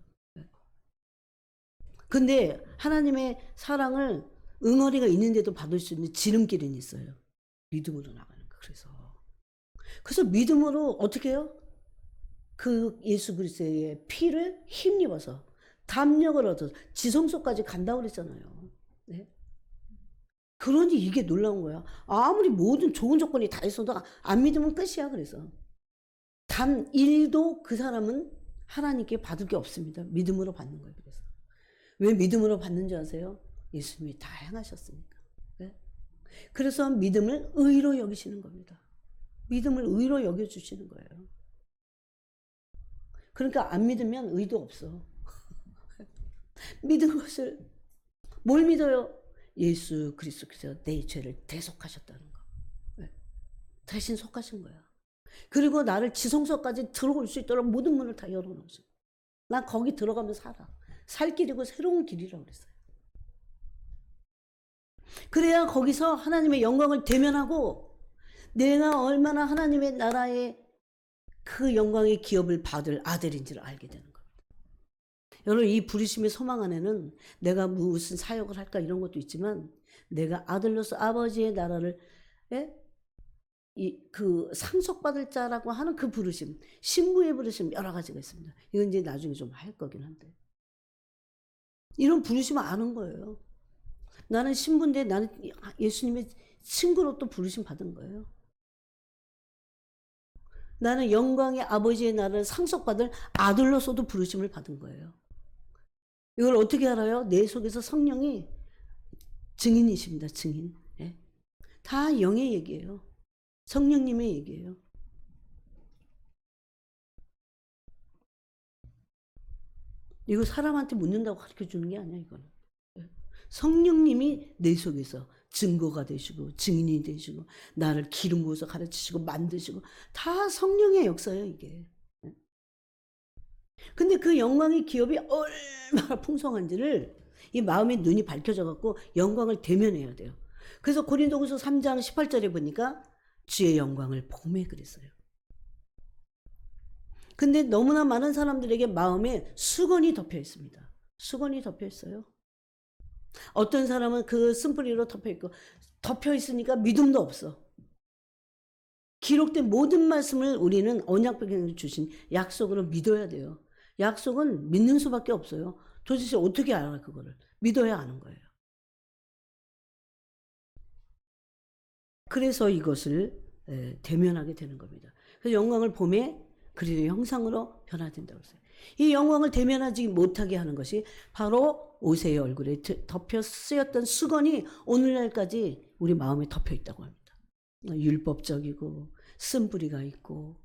근데 하나님의 사랑을 응어리가 있는데도 받을 수 있는 지름길은 있어요. 믿음으로 나가는 거. 그래서 믿음으로 어떻게 해요? 그 예수 그리스도의 피를 힘입어서 담력을 얻어서 지성소까지 간다고 그랬잖아요. 네? 그러니 이게 놀라운 거야. 아무리 모든 좋은 조건이 다 있어도 안 믿으면 끝이야. 그래서 단 1도 그 사람은 하나님께 받을 게 없습니다. 믿음으로 받는 거예요. 그래서 왜 믿음으로 받는 줄 아세요? 예수님이 다 행하셨으니까. 네? 그래서 믿음을 의로 여기시는 겁니다. 믿음을 의로 여겨주시는 거예요. 그러니까 안 믿으면 의도 없어. 믿은 것을 뭘 믿어요? 예수 그리스도께서 내 죄를 대속하셨다는 거. 네? 대신 속하신 거야. 그리고 나를 지성소까지 들어올 수 있도록 모든 문을 다 열어놓으셔. 난 거기 들어가면 살아. 살 길이고 새로운 길이라고 그랬어요. 그래야 거기서 하나님의 영광을 대면하고 내가 얼마나 하나님의 나라의 그 영광의 기업을 받을 아들인지를 알게 되는 겁니다. 여러분 이 부르심의 소망 안에는 내가 무슨 사역을 할까 이런 것도 있지만 내가 아들로서 아버지의 나라를 그 상속받을 자라고 하는 그 부르심, 신부의 부르심 여러 가지가 있습니다. 이건 이제 나중에 좀 할 거긴 한데 이런 부르심을 아는 거예요. 나는 신부인데 나는 예수님의 친구로 또 부르심 받은 거예요. 나는 영광의 아버지의 나라를 상속받을 아들로서도 부르심을 받은 거예요. 이걸 어떻게 알아요? 내 속에서 성령이 증인이십니다. 증인. 네. 다 영의 얘기예요. 성령님의 얘기예요. 이거 사람한테 묻는다고 가르쳐 주는 게 아니야. 이거는. 성령님이 내 속에서 증거가 되시고 증인이 되시고 나를 기름 부어서 가르치시고 만드시고 다 성령의 역사예요. 이게. 근데 그 영광의 기업이 얼마나 풍성한지를 이 마음의 눈이 밝혀져 갖고 영광을 대면해야 돼요. 그래서 고린도후서 3장 18절에 보니까 주의 영광을 보매 그랬어요. 근데 너무나 많은 사람들에게 마음에 수건이 덮여 있습니다. 수건이 덮여 있어요. 어떤 사람은 그 쓴뿌리로 덮여 있고, 덮여 있으니까 믿음도 없어. 기록된 모든 말씀을 우리는 언약백성에 주신 약속으로 믿어야 돼요. 약속은 믿는 수밖에 없어요. 도대체 어떻게 알아 그거를? 믿어야 아는 거예요. 그래서 이것을 대면하게 되는 겁니다. 그래서 영광을 보매 그리스도의 형상으로 변화된다고 했어요. 이 영광을 대면하지 못하게 하는 것이 바로 모세의 얼굴에 덮여 쓰였던 수건이 오늘날까지 우리 마음에 덮여 있다고 합니다. 율법적이고 쓴뿌리가 있고.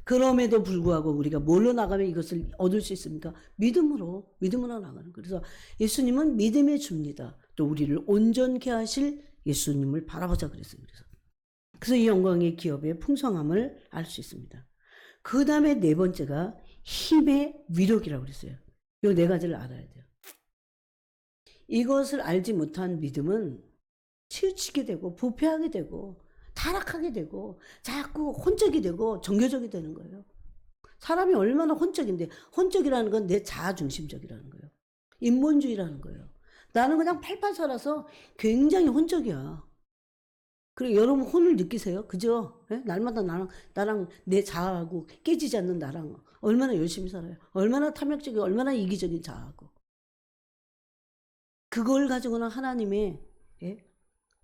그럼에도 불구하고 우리가 뭘로 나가면 이것을 얻을 수 있습니까? 믿음으로 나가는 거예요. 그래서 예수님은 믿음의 주입니다. 또 우리를 온전케 하실 예수님을 바라보자 그랬어요. 그래서 이 영광의 기업의 풍성함을 알 수 있습니다. 그 다음에 네 번째가 힘의 위력이라고 그랬어요. 이 네 가지를 알아야 돼요. 이것을 알지 못한 믿음은 치우치게 되고 부패하게 되고 타락하게 되고 자꾸 혼적이 되고 정교적이 되는 거예요. 사람이 얼마나 혼적인데, 혼적이라는 건 내 자아중심적이라는 거예요. 인본주의라는 거예요. 나는 그냥 팔팔 살아서 굉장히 혼적이야. 그리고 여러분 혼을 느끼세요? 그죠? 네? 날마다 나랑 내 자아하고 깨지지 않는 나랑 얼마나 열심히 살아요. 얼마나 탐욕적이고 얼마나 이기적인 자아하고. 그걸 가지고는 하나님의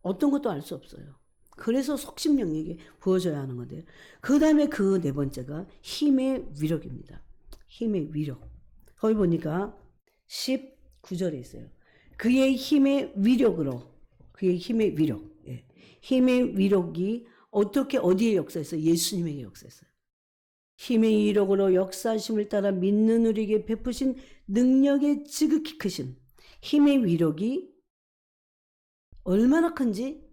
어떤 것도 알 수 없어요. 그래서 속심령에게 부어져야 하는 건데요. 그 다음에 그 네 번째가 힘의 위력입니다. 힘의 위력. 거기 보니까 19절에 있어요. 그의 힘의 위력으로, 그의 힘의 위력. 힘의 위력이 어떻게 어디에 역사했어요? 예수님에게 역사했어요. 힘의 위력으로 역사하심을 따라 믿는 우리에게 베푸신 능력의 지극히 크심. 힘의 위력이 얼마나 큰지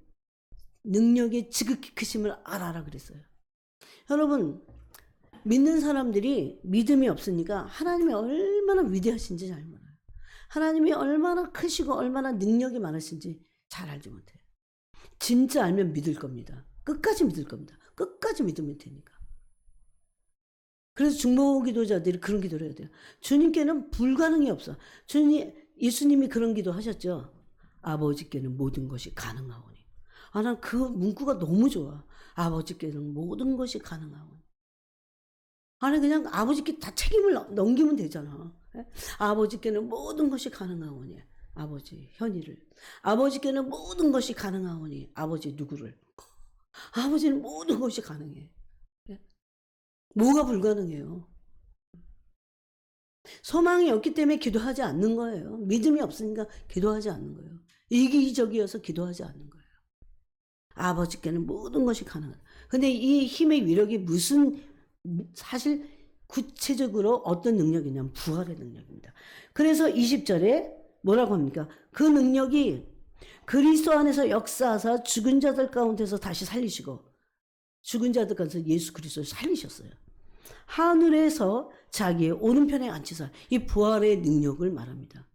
능력의 지극히 크심을 알아라 그랬어요. 여러분, 믿는 사람들이 믿음이 없으니까 하나님이 얼마나 위대하신지 잘 몰라요. 하나님이 얼마나 크시고 얼마나 능력이 많으신지 잘 알지 못해요. 진짜 알면 믿을 겁니다. 끝까지 믿을 겁니다. 끝까지 믿으면 되니까. 그래서 중보기도자들이 그런 기도를 해야 돼요. 주님께는 불가능이 없어. 예수님이 그런 기도 하셨죠. 아버지께는 모든 것이 가능하오니. 난 그 문구가 너무 좋아. 아버지께는 모든 것이 가능하오니. 그냥 아버지께 다 책임을 넘기면 되잖아. 아버지께는 모든 것이 가능하오니. 아버지 현이를. 아버지께는 모든 것이 가능하오니. 아버지 누구를. 아버지는 모든 것이 가능해. 뭐가 불가능해요? 소망이 없기 때문에 기도하지 않는 거예요. 믿음이 없으니까 기도하지 않는 거예요. 이기적이어서 기도하지 않는 거예요. 아버지께는 모든 것이 가능하다. 근데 이 힘의 위력이 사실 구체적으로 어떤 능력이냐면 부활의 능력입니다. 그래서 20절에 뭐라고 합니까? 그 능력이 그리스도 안에서 역사하사 죽은 자들 가운데서 다시 살리시고, 죽은 자들 가운데서 예수 그리스도를 살리셨어요. 하늘에서 자기의 오른편에 앉히사, 이 부활의 능력을 말합니다.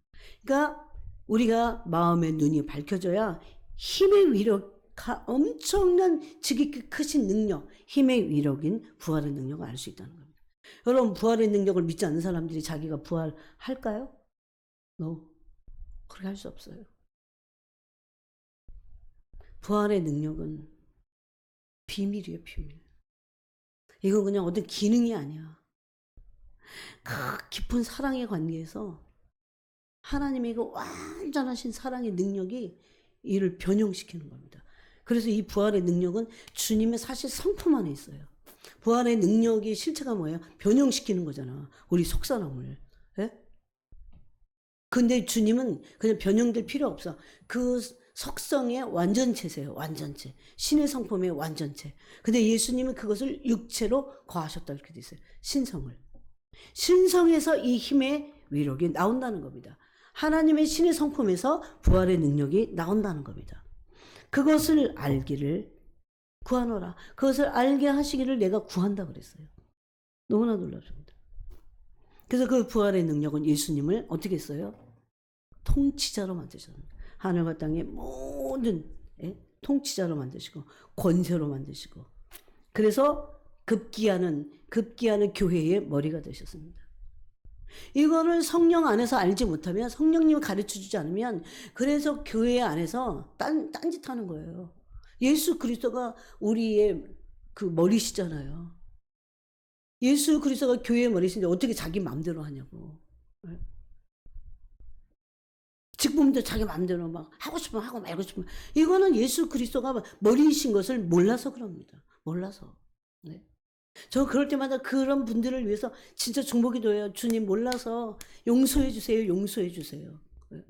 그러니까 우리가 마음의 눈이 밝혀져야 힘의 위력, 엄청난 지극히 크신 능력, 힘의 위력인 부활의 능력을 알 수 있다는 겁니다. 여러분, 부활의 능력을 믿지 않는 사람들이 자기가 부활할까요? 그렇게 할 수 없어요. 부활의 능력은 비밀이에요, 비밀. 이건 그냥 어떤 기능이 아니야. 그 깊은 사랑의 관계에서 하나님의 그 완전하신 사랑의 능력이 이를 변형시키는 겁니다. 그래서 이 부활의 능력은 주님의 사실 성품 안에 있어요. 부활의 능력이 실체가 뭐예요? 변형시키는 거잖아. 우리 속사람을. 근데 주님은 그냥 변형될 필요 없어. 그 속성의 완전체세요. 완전체. 신의 성품의 완전체. 근데 예수님은 그것을 육체로 거하셨다 이렇게 돼 있어요. 신성을. 신성에서 이 힘의 위력이 나온다는 겁니다. 하나님의 신의 성품에서 부활의 능력이 나온다는 겁니다. 그것을 알기를 구하노라. 그것을 알게 하시기를 내가 구한다 그랬어요. 너무나 놀랍습니다. 그래서 그 부활의 능력은 예수님을 어떻게 했어요? 통치자로 만드셨습니다. 하늘과 땅의 모든 통치자로 만드시고 권세로 만드시고, 그래서 급기야는 교회의 머리가 되셨습니다. 이거를 성령 안에서 알지 못하면, 성령님이 가르쳐 주지 않으면, 그래서 교회 안에서 딴짓하는 거예요. 예수 그리스도가 우리의 그 머리시잖아요. 예수 그리스도가 교회의 머리신데 어떻게 자기 마음대로 하냐고. 직분도 자기 마음대로 막 하고 싶으면 하고 말고 싶으면. 이거는 예수 그리스도가 머리이신 것을 몰라서 그럽니다. 몰라서. 네. 저 그럴 때마다 그런 분들을 위해서 진짜 중보기도해요. 주님, 몰라서 용서해 주세요. 용서해 주세요. 네.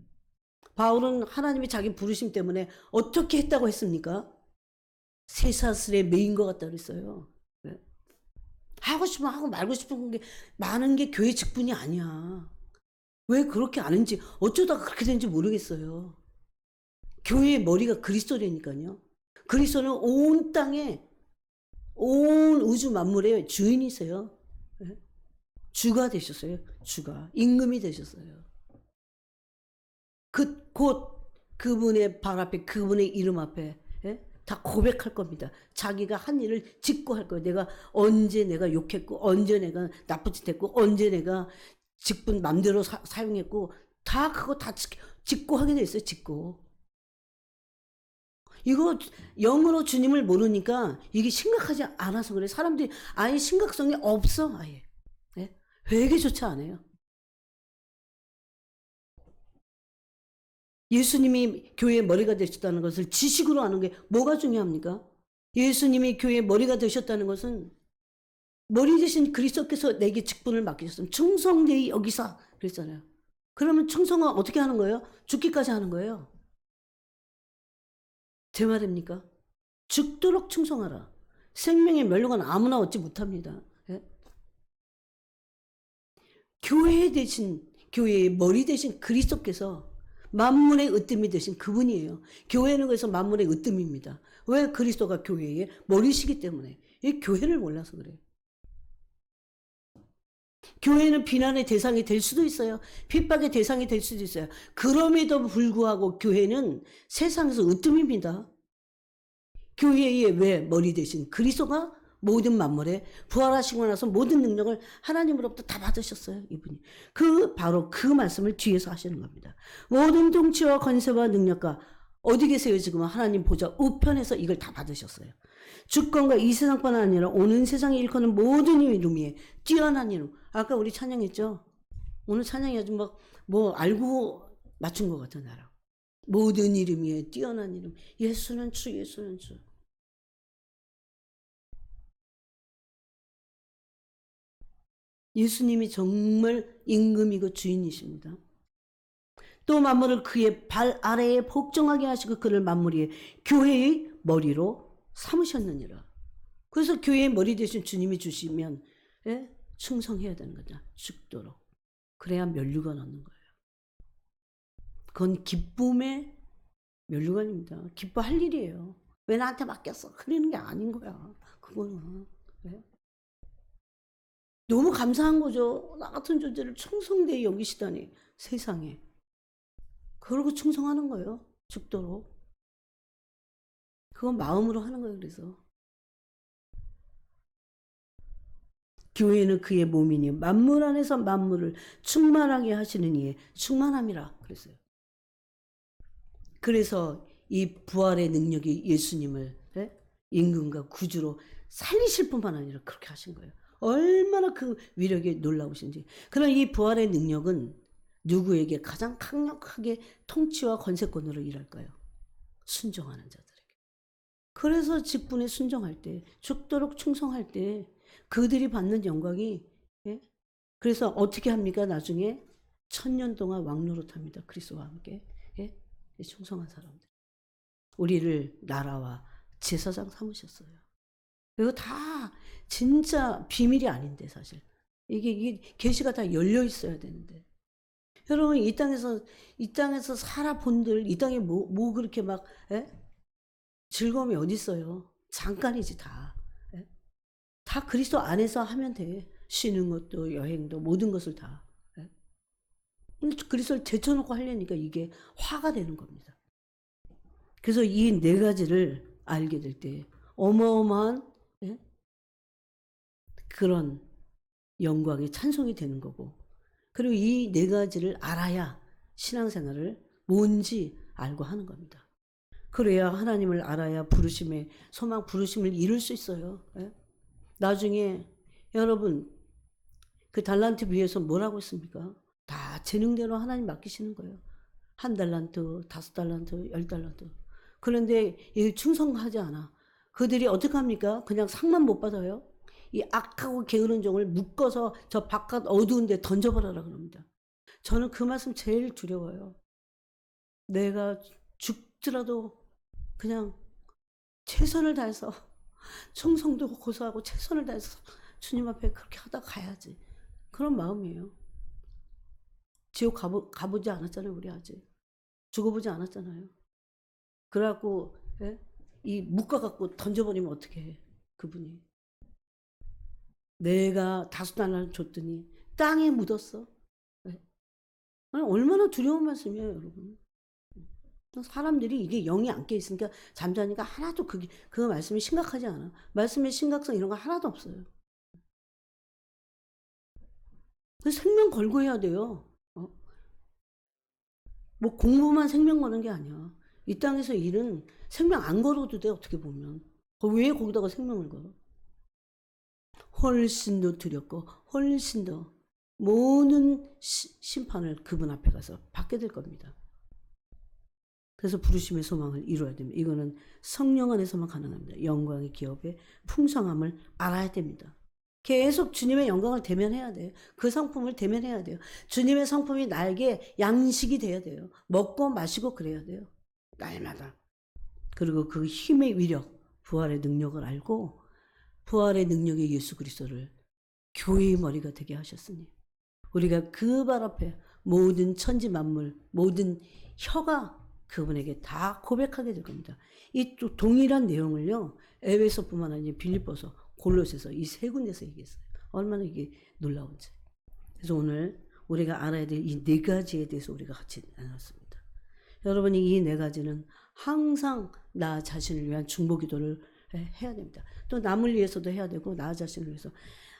바울은 하나님이 자기 부르심 때문에 어떻게 했다고 했습니까? 쇠사슬에 매인 것 같다 그랬어요. 네. 하고 싶으면 하고 말고 싶은 게 많은 게 교회 직분이 아니야. 왜 그렇게 아는지, 어쩌다가 그렇게 된지 모르겠어요. 교회의 머리가 그리스도라니까요. 그리스도는 온 땅에, 온 우주 만물의 주인이세요. 네? 주가 되셨어요. 주가. 임금이 되셨어요. 곧 그분의 발 앞에, 그분의 이름 앞에 다 고백할 겁니다. 자기가 한 일을 짓고 할 거예요. 내가 언제 내가 욕했고, 언제 내가 나쁜 짓 했고, 언제 내가 직분 맘대로 사용했고, 다 그거 다 짓고 하게 돼 있어요. 짓고. 이거 영으로 주님을 모르니까 이게 심각하지 않아서 그래. 사람들이 아예 심각성이 없어. 아예. 네? 회개조차 안 해요. 예수님이 교회의 머리가 되셨다는 것을 지식으로 아는 게 뭐가 중요합니까? 예수님이 교회의 머리가 되셨다는 것은, 머리 대신 그리스도께서 내게 직분을 맡기셨으면 충성되이 여기사 그랬잖아요. 그러면 충성은 어떻게 하는 거예요? 죽기까지 하는 거예요. 제 말입니까? 죽도록 충성하라. 생명의 멸류관 아무나 얻지 못합니다. 예? 교회의 머리 대신 그리스도께서 만물의 으뜸이 되신 그분이에요. 교회는 그래서 만물의 으뜸입니다. 왜? 그리스도가 교회의 머리시기 때문에. 이 교회를 몰라서 그래요. 교회는 비난의 대상이 될 수도 있어요. 핍박의 대상이 될 수도 있어요. 그럼에도 불구하고 교회는 세상에서 으뜸입니다. 교회의 왜 머리 대신 그리스도가 모든 만물에 부활하시고 나서 모든 능력을 하나님으로부터 다 받으셨어요. 이분이. 바로 그 말씀을 뒤에서 하시는 겁니다. 모든 통치와 권세와 능력과, 어디 계세요 지금? 하나님 보좌 우편에서 이걸 다 받으셨어요. 주권과 이 세상뿐 아니라 오는 세상에 일컫는 모든 이름 위에 뛰어난 이름. 아까 우리 찬양했죠? 오늘 찬양이 아주 뭐 알고 맞춘 것 같아, 나랑. 모든 이름 위에 뛰어난 이름. 예수는 주, 예수는 주. 예수님이 정말 임금이고 주인이십니다. 또 만물을 그의 발 아래에 복종하게 하시고 그를 만물 위에 교회의 머리로 삼으셨느니라. 그래서 교회의 머리 대신 주님이 주시면 충성해야 되는 거죠. 죽도록. 그래야 면류관 얻는 거예요. 그건 기쁨의 면류관입니다. 기뻐할 일이에요. 왜 나한테 맡겼어? 그러는 게 아닌 거야. 그거는. 네? 너무 감사한 거죠. 나 같은 존재를 충성되이 여기시다니, 세상에. 그러고 충성하는 거예요. 죽도록. 그건 마음으로 하는 거예요. 그래서 교회는 그의 몸이니 만물 안에서 만물을 충만하게 하시는 이의 충만함이라 그랬어요. 그래서 이 부활의 능력이 예수님을 임금과 구주로 살리실 뿐만 아니라 그렇게 하신 거예요. 얼마나 그 위력이 놀라우신지. 그러나 이 부활의 능력은 누구에게 가장 강력하게 통치와 권세권으로 일할까요? 순종하는 자들에게. 그래서 직분에 순종할 때, 죽도록 충성할 때 그들이 받는 영광이, 그래서 어떻게 합니까? 나중에 1000년 동안 왕노릇합니다. 그리스도와 함께. 충성한 사람들. 우리를 나라와 제사장 삼으셨어요. 이거 다 진짜 비밀이 아닌데, 사실. 이게 계시가 다 열려 있어야 되는데. 여러분, 이 땅에서 살아본들, 이 땅에 뭐 그렇게 막, 즐거움이 어디 있어요? 잠깐이지, 다. 다 그리스도 안에서 하면 돼. 쉬는 것도 여행도 모든 것을 다. 예? 그리스도를 제쳐놓고 하려니까 이게 화가 되는 겁니다. 그래서 이 네 가지를 알게 될 때 어마어마한 예? 그런 영광이 찬송이 되는 거고, 그리고 이 네 가지를 알아야 신앙생활을 뭔지 알고 하는 겁니다. 그래야 하나님을 알아야 부르심의 소망, 부르심을 이룰 수 있어요. 예? 나중에 여러분 그 달란트 비해서 뭐라고 했습니까? 다 재능대로 하나님 맡기시는 거예요. 1달란트, 5달란트, 10달란트. 그런데 이 충성하지 않아. 그들이 어떻게 합니까? 그냥 상만 못 받아요. 이 악하고 게으른 종을 묶어서 저 바깥 어두운 데 던져버려라 그럽니다. 저는 그 말씀 제일 두려워요. 내가 죽더라도 그냥 최선을 다해서 충성도 고소하고 최선을 다해서 주님 앞에 그렇게 하다 가야지. 그런 마음이에요. 지옥 가보지 않았잖아요. 우리 아직. 죽어보지 않았잖아요. 그래갖고 예? 이 묶어갖고 던져버리면 어떻게 해. 그분이. 내가 5달러를 줬더니 땅에 묻었어. 예? 얼마나 두려운 말씀이에요. 여러분. 사람들이 이게 영이 안 깨있으니까 잠자니까 하나도 그 말씀이 심각하지 않아. 말씀의 심각성 이런 거 하나도 없어요. 생명 걸고 해야 돼요. 뭐 공부만 생명 거는 게 아니야. 이 땅에서 일은 생명 안 걸어도 돼, 어떻게 보면. 왜 거기다가 생명을 걸어? 훨씬 더 두렵고 훨씬 더 모든 심판을 그분 앞에 가서 받게 될 겁니다. 그래서 부르심의 소망을 이루어야 됩니다. 이거는 성령 안에서만 가능합니다. 영광의 기업의 풍성함을 알아야 됩니다. 계속 주님의 영광을 대면해야 돼요. 그 성품을 대면해야 돼요. 주님의 성품이 나에게 양식이 돼야 돼요. 먹고 마시고 그래야 돼요. 날마다. 그리고 그 힘의 위력, 부활의 능력을 알고 부활의 능력의 예수 그리스도를 교회의 머리가 되게 하셨으니 우리가 그 발 앞에 모든 천지 만물, 모든 혀가 그분에게 다 고백하게 될 겁니다. 이 동일한 내용을요, 에베소뿐만 아니라 빌립보서, 골로새서 이 세 군데서 얘기했어요. 얼마나 이게 놀라운지. 그래서 오늘 우리가 알아야 될 이 네 가지에 대해서 우리가 같이 나눴습니다. 여러분이 이 네 가지는 항상 나 자신을 위한 중보기도를 해야 됩니다. 또 남을 위해서도 해야 되고 나 자신을 위해서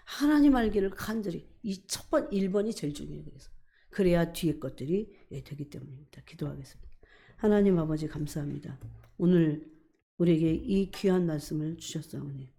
하나님 알기를 간절히 이 첫 번 1번이 제일 중요해요. 그래야 뒤에 것들이 되기 때문입니다. 기도하겠습니다. 하나님 아버지 감사합니다. 오늘 우리에게 이 귀한 말씀을 주셨사오니